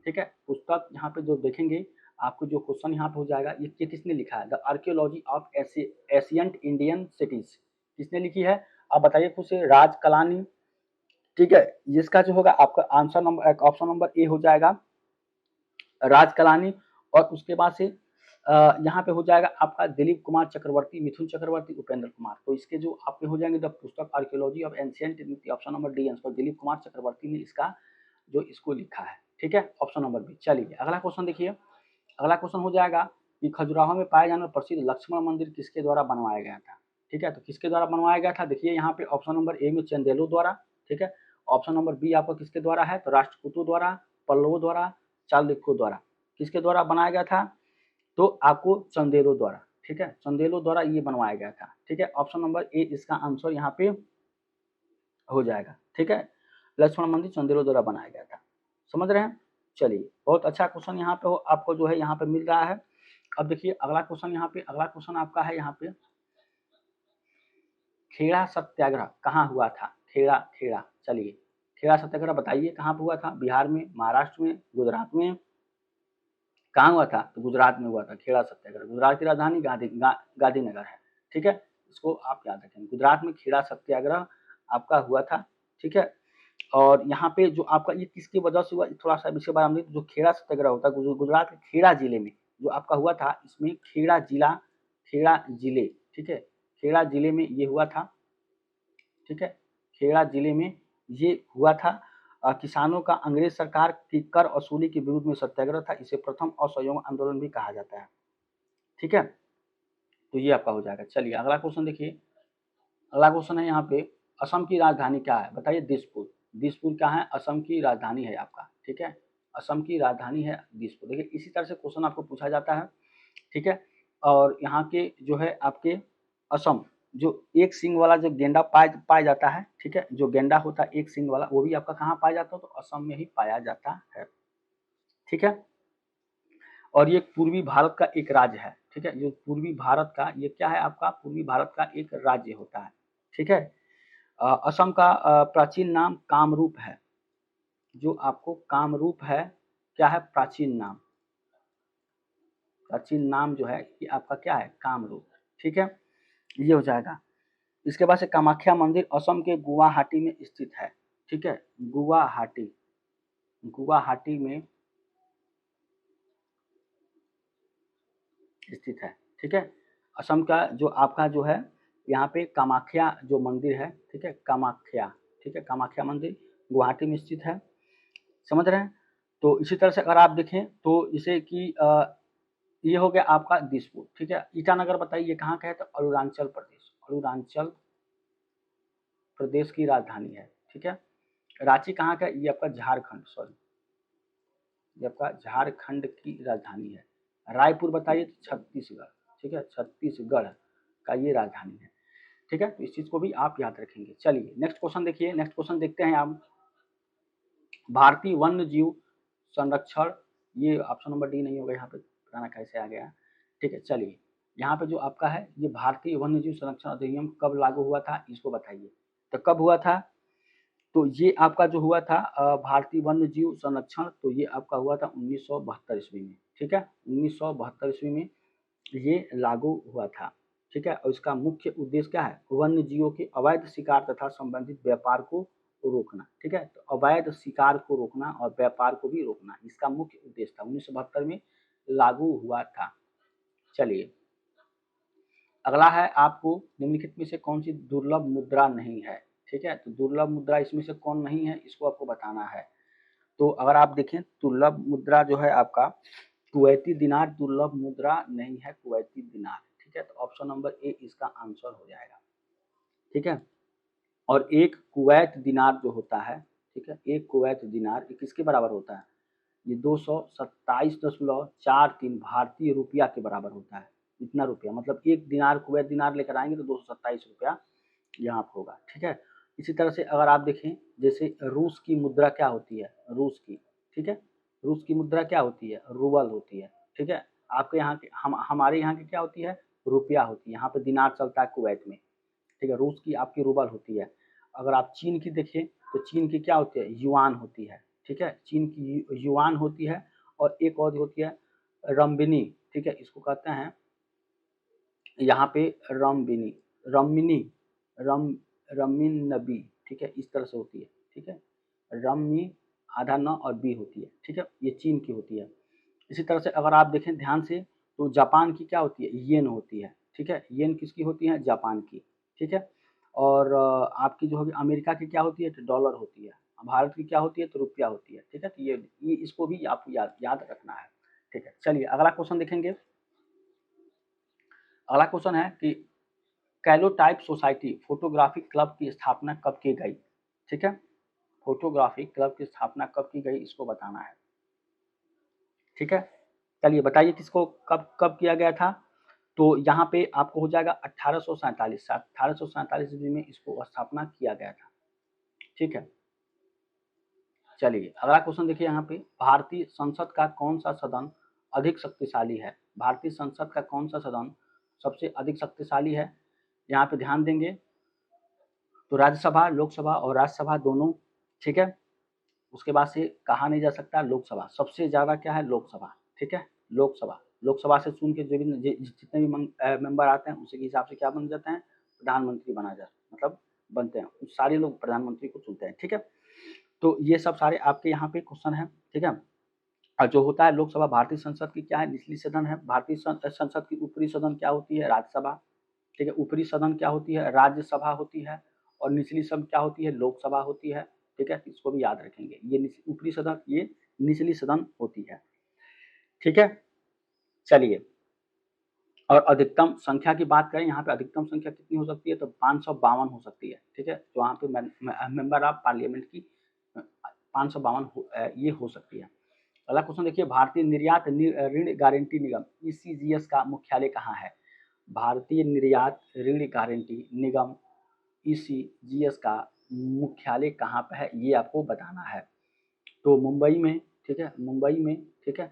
ठीक है। पुस्तक यहाँ पे जो देखेंगे आपको जो क्वेश्चन यहाँ पे हो जाएगा, ये किसने लिखा है, the archaeology of ancient Indian cities किसने लिखी है, आप बताइए खुद से, राज कलानी, ठीक है। जिसका जो होगा आपका आंसर नंबर ऑप्शन नंबर ए हो जाएगा, राज कलानी। और उसके बाद से यहाँ पे हो जाएगा आपका दिलीप कुमार चक्रवर्ती, मिथुन चक्रवर्ती, उपेंद्र कुमार। तो इसके जो आपके हो जाएंगे द पुस्तक archaeology of ancient, option number D answer, Dilip Kumar Chakravarti ने इसका जो इसको लिखा है, ठीक है, ऑप्शन नंबर बी। चलिए अगला क्वेश्चन देखिए, अगला क्वेश्चन हो जाएगा कि खजुराहो में पाए जाने वाला प्रसिद्ध लक्ष्मण मंदिर किसके द्वारा बनवाया गया था, ठीक है। तो किसके द्वारा बनवाया गया था, देखिए यहाँ पे ऑप्शन नंबर ए में चंदेलों द्वारा, ठीक है। ऑप्शन नंबर बी आपका किसके द्वारा है, तो राष्ट्रकूटों द्वारा, पल्लवों द्वारा, चालुक्यों द्वारा, किसके द्वारा बनाया गया था, तो आपको चंदेलों द्वारा, ठीक है, चंदेलों द्वारा ये बनवाया गया था, ठीक है। ऑप्शन नंबर ए इसका आंसर यहाँ पे हो जाएगा, ठीक है। लक्ष्मण मंदिर चंदेलों द्वारा बनाया गया था, समझ रहे हैं। चलिए बहुत अच्छा क्वेश्चन यहाँ पे आपको जो है यहाँ पे मिल रहा है। अब देखिए अगला क्वेश्चन यहाँ पे, अगला क्वेश्चन आपका है यहाँ पे, खेड़ा सत्याग्रह कहाँ हुआ था, खेड़ा खेड़ा चलिए खेड़ा सत्याग्रह बताइए कहाँ पे हुआ था, बिहार में, महाराष्ट्र में, गुजरात में, कहाँ हुआ था? तो गुजरात में हुआ था, खेड़ा सत्याग्रह। गुजरात की राजधानी गांधीनगर है, ठीक है, इसको आप याद रखें। गुजरात में खेड़ा सत्याग्रह आपका हुआ था, ठीक है। और यहाँ पे जो आपका ये किसकी वजह से हुआ, थोड़ा सा इसके बारे में, जो खेड़ा सत्याग्रह होता है गुजरात के खेड़ा जिले में जो आपका हुआ था, इसमें खेड़ा जिले, ठीक है, खेड़ा जिले में ये हुआ था, ठीक है, खेड़ा जिले में ये हुआ था। किसानों का अंग्रेज सरकार की कर वसूली के विरुद्ध में सत्याग्रह था। इसे प्रथम असहयोग आंदोलन भी कहा जाता है, ठीक है। तो ये आपका हो जाएगा। चलिए अगला क्वेश्चन देखिए। अगला क्वेश्चन है यहाँ पे, असम की राजधानी क्या है? बताइए। दिसपुर। दिसपुर क्या है? असम की राजधानी है आपका, ठीक है, असम की राजधानी है दिसपुर। देखिए इसी तरह से क्वेश्चन आपको पूछा जाता है, ठीक है। और यहाँ के जो है आपके असम, जो एक सींग वाला जो गेंडा पाया जाता है, ठीक है, जो गेंडा होता है एक सींग वाला, वो भी आपका कहाँ पाया जाता है? तो असम में ही पाया जाता है, ठीक है। और ये पूर्वी भारत का एक राज्य है, ठीक है, जो पूर्वी भारत का ये क्या है आपका? पूर्वी भारत का एक राज्य होता है, ठीक है। असम का प्राचीन नाम कामरूप है। जो आपको कामरूप है, क्या है? प्राचीन नाम। प्राचीन नाम जो है ये आपका क्या है? कामरूप, ठीक है, ये हो जाएगा। इसके बाद से कामाख्या मंदिर असम के गुवाहाटी में स्थित है, ठीक है, गुवाहाटी, गुवाहाटी में स्थित है, ठीक है। असम का जो आपका जो है यहाँ पे कामाख्या जो मंदिर है, ठीक है, कामाख्या, ठीक है, कामाख्या मंदिर गुवाहाटी में स्थित है, समझ रहे हैं। तो इसी तरह से अगर आप देखें तो इसे कि ये हो गया आपका दिसपुर, ठीक है। ईटानगर बताइए ये कहाँ का है? तो अरुणाचल प्रदेश, अरुणाचल प्रदेश की राजधानी है, ठीक है। रांची कहाँ का? ये आपका झारखंड, सॉरी, ये आपका झारखंड की राजधानी है। रायपुर बताइए तो छत्तीसगढ़, ठीक है, छत्तीसगढ़ का ये राजधानी है, ठीक है। तो इस चीज को भी आप याद रखेंगे। चलिए नेक्स्ट क्वेश्चन देखिए। नेक्स्ट क्वेश्चन देखते हैं आप। भारतीय वन्य जीव संरक्षण, ये ऑप्शन नंबर डी नहीं होगा यहाँ पे, पुराना कैसे आ गया, ठीक है। चलिए यहाँ पे जो आपका है ये भारतीय वन्य जीव संरक्षण अधिनियम कब लागू हुआ था, इसको बताइए। तो कब हुआ था? तो ये आपका जो हुआ था भारतीय वन्य जीव संरक्षण, तो ये आपका हुआ था 1972 ईस्वी में, ठीक है, 1972 ईस्वी में ये लागू हुआ था, ठीक है। और इसका मुख्य उद्देश्य क्या है? वन्य जीवों के अवैध शिकार तथा संबंधित व्यापार को रोकना, ठीक है। तो अवैध शिकार को रोकना और व्यापार को भी रोकना इसका मुख्य उद्देश्य था, 1972 में लागू हुआ था। चलिए अगला है आपको, निम्नलिखित में से कौन सी दुर्लभ मुद्रा नहीं है, ठीक है। तो दुर्लभ मुद्रा इसमें से कौन नहीं है, इसको आपको बताना है। तो अगर आप देखें दुर्लभ मुद्रा जो है आपका कुवैती दिनार दुर्लभ मुद्रा नहीं है, कुवैती दिनार, ठीक है। तो ऑप्शन नंबर ए इसका आंसर हो जाएगा, ठीक है। और एक कुवैत दिनार जो होता है, ठीक है, एक कुवैत दिनार ये किसके बराबर होता है? ये 227.43 भारतीय रुपया के बराबर होता है। इतना रुपया मतलब एक दिनार कुवैत दिनार लेकर आएंगे तो 227 रुपया यहाँ पर होगा, ठीक है। इसी तरह से अगर आप देखें जैसे रूस की मुद्रा क्या होती है? रूस की, ठीक है, रूस की मुद्रा क्या होती है? रूबल होती है, ठीक है। आपके यहाँ के हमारे यहाँ की क्या होती है? रुपया होती है। यहाँ पे दिनार चलता है कुवैत में, ठीक है। रूस की आपकी रूबल होती है। अगर आप चीन की देखें तो चीन की क्या होती है? युआन होती है, ठीक है, चीन की युआन होती है। और एक और होती है रम्बिनी, ठीक है, इसको कहते हैं यहाँ पे रम्बिनी, रमिनी, रम रमिन नबी, ठीक है, इस तरह से होती है, ठीक है। रमी आधा न और बी होती है, ठीक है, ये चीन की होती है। इसी तरह से अगर आप देखें ध्यान से तो जापान की क्या होती है? येन होती है, ठीक है, येन किसकी होती है? जापान की, ठीक है। और आपकी जो होगी अमेरिका की क्या होती है? तो डॉलर होती है। भारत की क्या होती है? तो रुपया होती है, ठीक है। तो ये इसको भी आपको याद रखना है, ठीक है। चलिए अगला क्वेश्चन देखेंगे। अगला क्वेश्चन है कि कैलोटाइप सोसाइटी फोटोग्राफी क्लब की स्थापना कब की गई, ठीक है। फोटोग्राफी क्लब की स्थापना कब की गई इसको बताना है, ठीक है। चलिए बताइए किसको कब कब किया गया था? तो यहाँ पे आपको हो जाएगा 1847 ईस्वी में इसको स्थापना किया गया था, ठीक है। चलिए अगला क्वेश्चन देखिए यहाँ पे, भारतीय संसद का कौन सा सदन अधिक शक्तिशाली है? भारतीय संसद का कौन सा सदन सबसे अधिक शक्तिशाली है? यहाँ पे ध्यान देंगे तो राज्यसभा, लोकसभा और राज्यसभा दोनों, ठीक है। उसके बाद से कहा नहीं जा सकता लोकसभा सबसे ज्यादा क्या है? लोकसभा, ठीक है, लोकसभा, लोकसभा से चुन के जो भी जितने भी मेंबर आते हैं उसी के हिसाब से क्या बन जाते हैं, प्रधानमंत्री बना जाता है, मतलब बनते हैं, सारे लोग प्रधानमंत्री को चुनते हैं, ठीक है। तो ये सब सारे आपके यहाँ पे क्वेश्चन है, ठीक है। और जो होता है लोकसभा भारतीय संसद की क्या है, निचली सदन है। भारतीय संसद की ऊपरी सदन क्या होती है, राज्यसभा, ठीक है। ऊपरी सदन क्या होती है, राज्यसभा होती है, और निचली सदन क्या होती है, लोकसभा होती है, ठीक है। इसको भी याद रखेंगे, ये ऊपरी सदन, ये निचली सदन होती है, ठीक है। चलिए, और अधिकतम संख्या की बात करें, यहाँ पे अधिकतम संख्या कितनी हो सकती है, तो 552 हो सकती है, ठीक है। तो वहाँ पे मेंबर ऑफ पार्लियामेंट की 552 ये हो सकती है। अगला क्वेश्चन देखिए, भारतीय निर्यात ऋण गारंटी निगम ईसीजीएस का मुख्यालय कहाँ है। भारतीय निर्यात ऋण गारंटी निगम ईसीजीएस का मुख्यालय कहाँ पे है, ये आपको बताना है। तो मुंबई में, ठीक है, मुंबई में, ठीक है,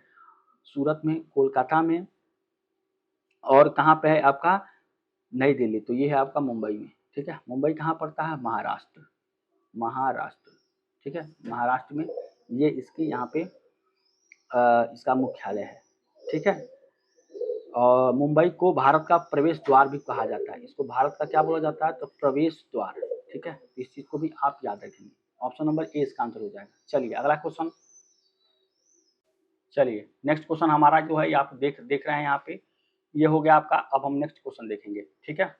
सूरत में, कोलकाता में, और कहाँ पे है आपका, नई दिल्ली। तो ये है आपका मुंबई में, ठीक है। मुंबई कहाँ पड़ता है, महाराष्ट्र, महाराष्ट्र, ठीक है, महाराष्ट्र में ये इसकी यहाँ पे इसका मुख्यालय है, ठीक है। और मुंबई को भारत का प्रवेश द्वार भी कहा जाता है, इसको भारत का क्या बोला जाता है, तो प्रवेश द्वार, ठीक है। इस चीज को भी आप याद रखेंगे। ऑप्शन नंबर ए इसका आंसर हो जाएगा। चलिए अगला क्वेश्चन, चलिए नेक्स्ट क्वेश्चन हमारा जो है आप देख रहे हैं यहाँ पे, ये हो गया आपका। अब हम नेक्स्ट क्वेश्चन देखेंगे, ठीक है।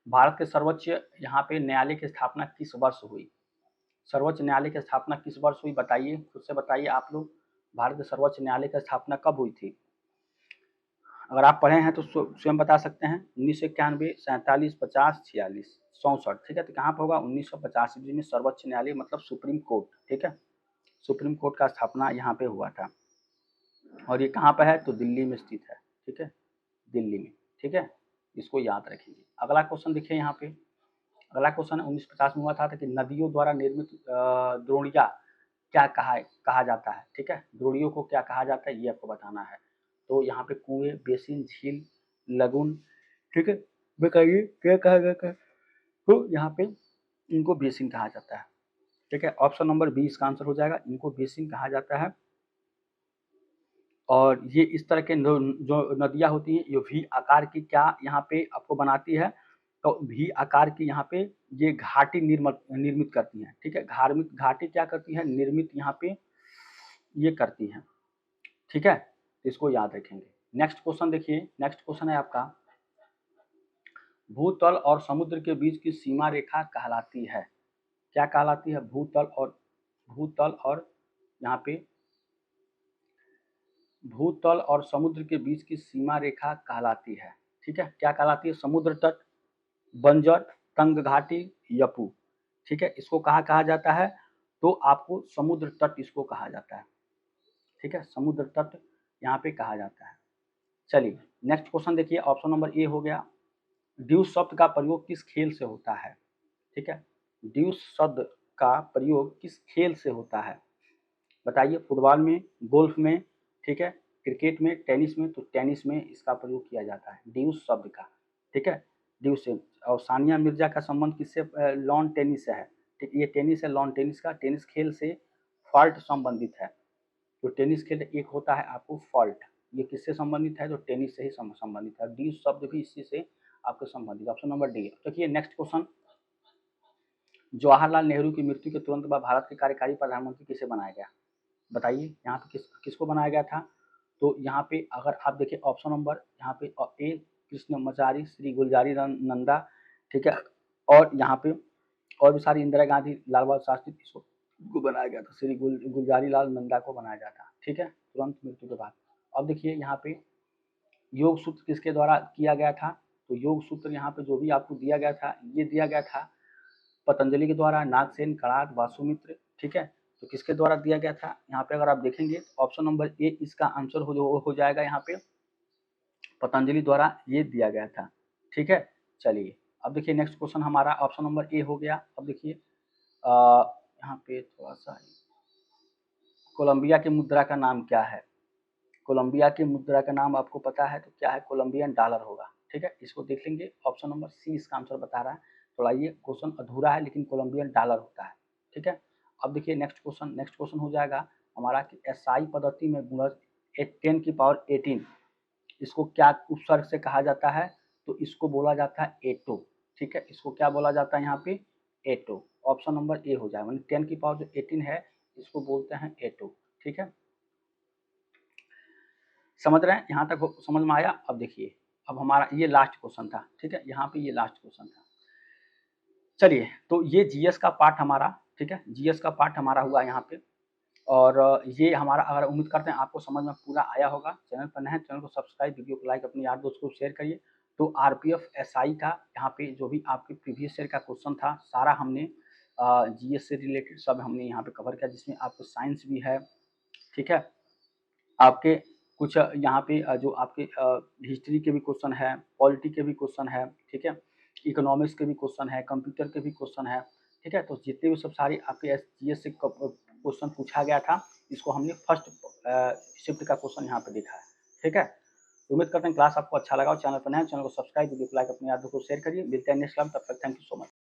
भारत के सर्वोच्च यहाँ पे न्यायालय की स्थापना किस वर्ष हुई, सर्वोच्च न्यायालय की स्थापना किस वर्ष हुई, बताइए, खुद से बताइए आप लोग। भारत के सर्वोच्च न्यायालय की स्थापना कब हुई थी, अगर आप पढ़े हैं तो स्वयं बता सकते हैं। 1991, 47, 50, 46, 64, ठीक है। तो कहाँ पर होगा, 1950 ईस्वी में सर्वोच्च न्यायालय मतलब सुप्रीम कोर्ट, ठीक है, सुप्रीम कोर्ट का स्थापना यहाँ पे हुआ था। और ये कहाँ पर है, तो दिल्ली में स्थित है, ठीक है, दिल्ली में, ठीक है। इसको याद रखेंगे। अगला क्वेश्चन देखिए यहाँ पे, अगला क्वेश्चन 1950 में हुआ था कि नदियों द्वारा निर्मित द्रोणिया क्या कहा जाता है, ठीक है। द्रोणियों को क्या कहा जाता है, ये आपको बताना है। तो यहाँ पे कुएं, बेसिन, झील, लगुन, ठीक है, बताइए क्या कहा जाता है। तो यहाँ पे इनको बेसिन कहा जाता है, ठीक है। ऑप्शन नंबर बी इसका आंसर हो जाएगा, इनको बेसिन कहा जाता है। और ये इस तरह के जो नदियाँ होती हैं, ये वी आकार की क्या यहाँ पे आपको बनाती है, तो वी आकार की यहाँ पे ये घाटी निर्मित करती हैं, ठीक है। घाटी क्या करती है, निर्मित यहाँ पे ये करती हैं, ठीक है। इसको याद रखेंगे। नेक्स्ट क्वेश्चन देखिए, नेक्स्ट क्वेश्चन है आपका, भूतल और समुद्र के बीच की सीमा रेखा कहलाती है, क्या कहलाती है, भूतल और यहाँ पे भूतल और समुद्र के बीच की सीमा रेखा कहलाती है, ठीक है। क्या कहलाती है, समुद्र तट, बंजर, तंग घाटी, यपू, ठीक है। इसको कहा जाता है, तो आपको समुद्र तट इसको कहा जाता है, ठीक है, समुद्र तट यहाँ पे कहा जाता है। चलिए नेक्स्ट क्वेश्चन देखिए, ऑप्शन नंबर ए हो गया, ड्यूस शब्द का प्रयोग किस खेल से होता है, ठीक है। ड्यूस शब्द का प्रयोग किस खेल से होता है, बताइए, फुटबॉल में, गोल्फ में, ठीक है, क्रिकेट में, टेनिस में। तो टेनिस में इसका प्रयोग किया जाता है ड्यूस शब्द का, ठीक है, ड्यूस से। और सानिया मिर्जा का संबंध किससे, लॉन टेनिस से है, ठीक, ये टेनिस है, लॉन टेनिस का, टेनिस खेल से फॉल्ट संबंधित है। तो टेनिस खेल एक होता है आपको फॉल्ट, ये किससे संबंधित है, तो टेनिस से ही संबंधित है। ड्यूस शब्द भी इसी से आपको संबंधित। Option number D. देखिए नेक्स्ट क्वेश्चन, जवाहरलाल नेहरू की मृत्यु के तुरंत बाद भारत के कार्यकारी प्रधानमंत्री किसे बनाया गया, बताइए यहाँ पे किसको बनाया गया था। तो यहाँ पे अगर आप देखिए ऑप्शन नंबर यहाँ पे ए कृष्णमाचारी, श्री गुलजारी नंदा, ठीक है, और यहाँ पे और भी सारी, इंदिरा गांधी, लाल बहादुर शास्त्री, इसको बनाया गया था, श्री गुलजारी लाल नंदा को बनाया गया था, ठीक है, तुरंत मृत्यु के बाद। अब देखिए यहाँ पे योग सूत्र किसके द्वारा किया गया था, तो योग सूत्र यहाँ पे जो भी आपको दिया गया था, ये दिया गया था पतंजलि के द्वारा, नागसेन, कणाद, वासुमित्र, ठीक है। तो किसके द्वारा दिया गया था, यहाँ पे अगर आप देखेंगे ऑप्शन नंबर ए इसका आंसर हो जाएगा यहाँ पे, पतंजलि द्वारा ये दिया गया था, ठीक है। चलिए अब देखिए नेक्स्ट क्वेश्चन हमारा ऑप्शन नंबर ए हो गया। अब देखिए यहाँ पे थोड़ा सा, कोलंबिया की मुद्रा का नाम क्या है, कोलंबिया की मुद्रा का नाम आपको पता है तो क्या है, कोलंबियन डॉलर होगा, ठीक है। इसको देख लेंगे, ऑप्शन नंबर सी इसका आंसर बता रहा है। थोड़ा ये क्वेश्चन अधूरा है, लेकिन कोलंबियन डॉलर होता है, ठीक है। अब देखिए नेक्स्ट क्वेश्चन हो जाएगा, हमारा कि एसआई पद्धति में गुणज 10 की पावर 18, इसको क्या उपसर्ग से कहा जाता है, तो इसको बोला जाता है एटो। ठीक है, इसको क्या बोला जाता है यहाँ पे, एटो। ऑप्शन नंबर ए हो जाए, मतलब 10 की पावर जो 18 है इसको बोलते हैं एटो। ठीक है, समझ रहे हैं, यहाँ तक समझ में आया। अब देखिए, अब हमारा ये लास्ट क्वेश्चन था। ठीक है, यहाँ पे ये लास्ट क्वेश्चन था। चलिए, तो ये जीएस का पार्ट हमारा, ठीक है, जीएस का पार्ट हमारा हुआ यहाँ पे। और ये हमारा, अगर उम्मीद करते हैं आपको समझ में पूरा आया होगा। चैनल पर नए हैं, चैनल को सब्सक्राइब, वीडियो को लाइक, अपने यार दोस्त को शेयर करिए। तो आरपीएफ एसआई का यहाँ पे जो भी आपके प्रीवियस ईयर का क्वेश्चन था, सारा हमने जीएस से रिलेटेड सब हमने यहाँ पे कवर किया, जिसमें आपको साइंस भी है। ठीक है, आपके कुछ यहाँ पे जो आपके हिस्ट्री के भी क्वेश्चन है, पॉलिटी के भी क्वेश्चन है। ठीक है, इकोनॉमिक्स के भी क्वेश्चन है, कंप्यूटर के भी क्वेश्चन है। ठीक है, तो जितने भी सब सारे आपके जीएस से क्वेश्चन पूछा गया था, इसको हमने फर्स्ट शिफ्ट का क्वेश्चन यहाँ पे देखा है। ठीक है, उम्मीद करते हैं क्लास आपको अच्छा लगा। और चैनल पर नए हैं, चैनल को सब्सक्राइब, वीडियो को लाइक, अपने यार दोस्तों को शेयर करिए। मिलते हैं नेक्स्ट क्लास, तब तक थैंक यू सो मच।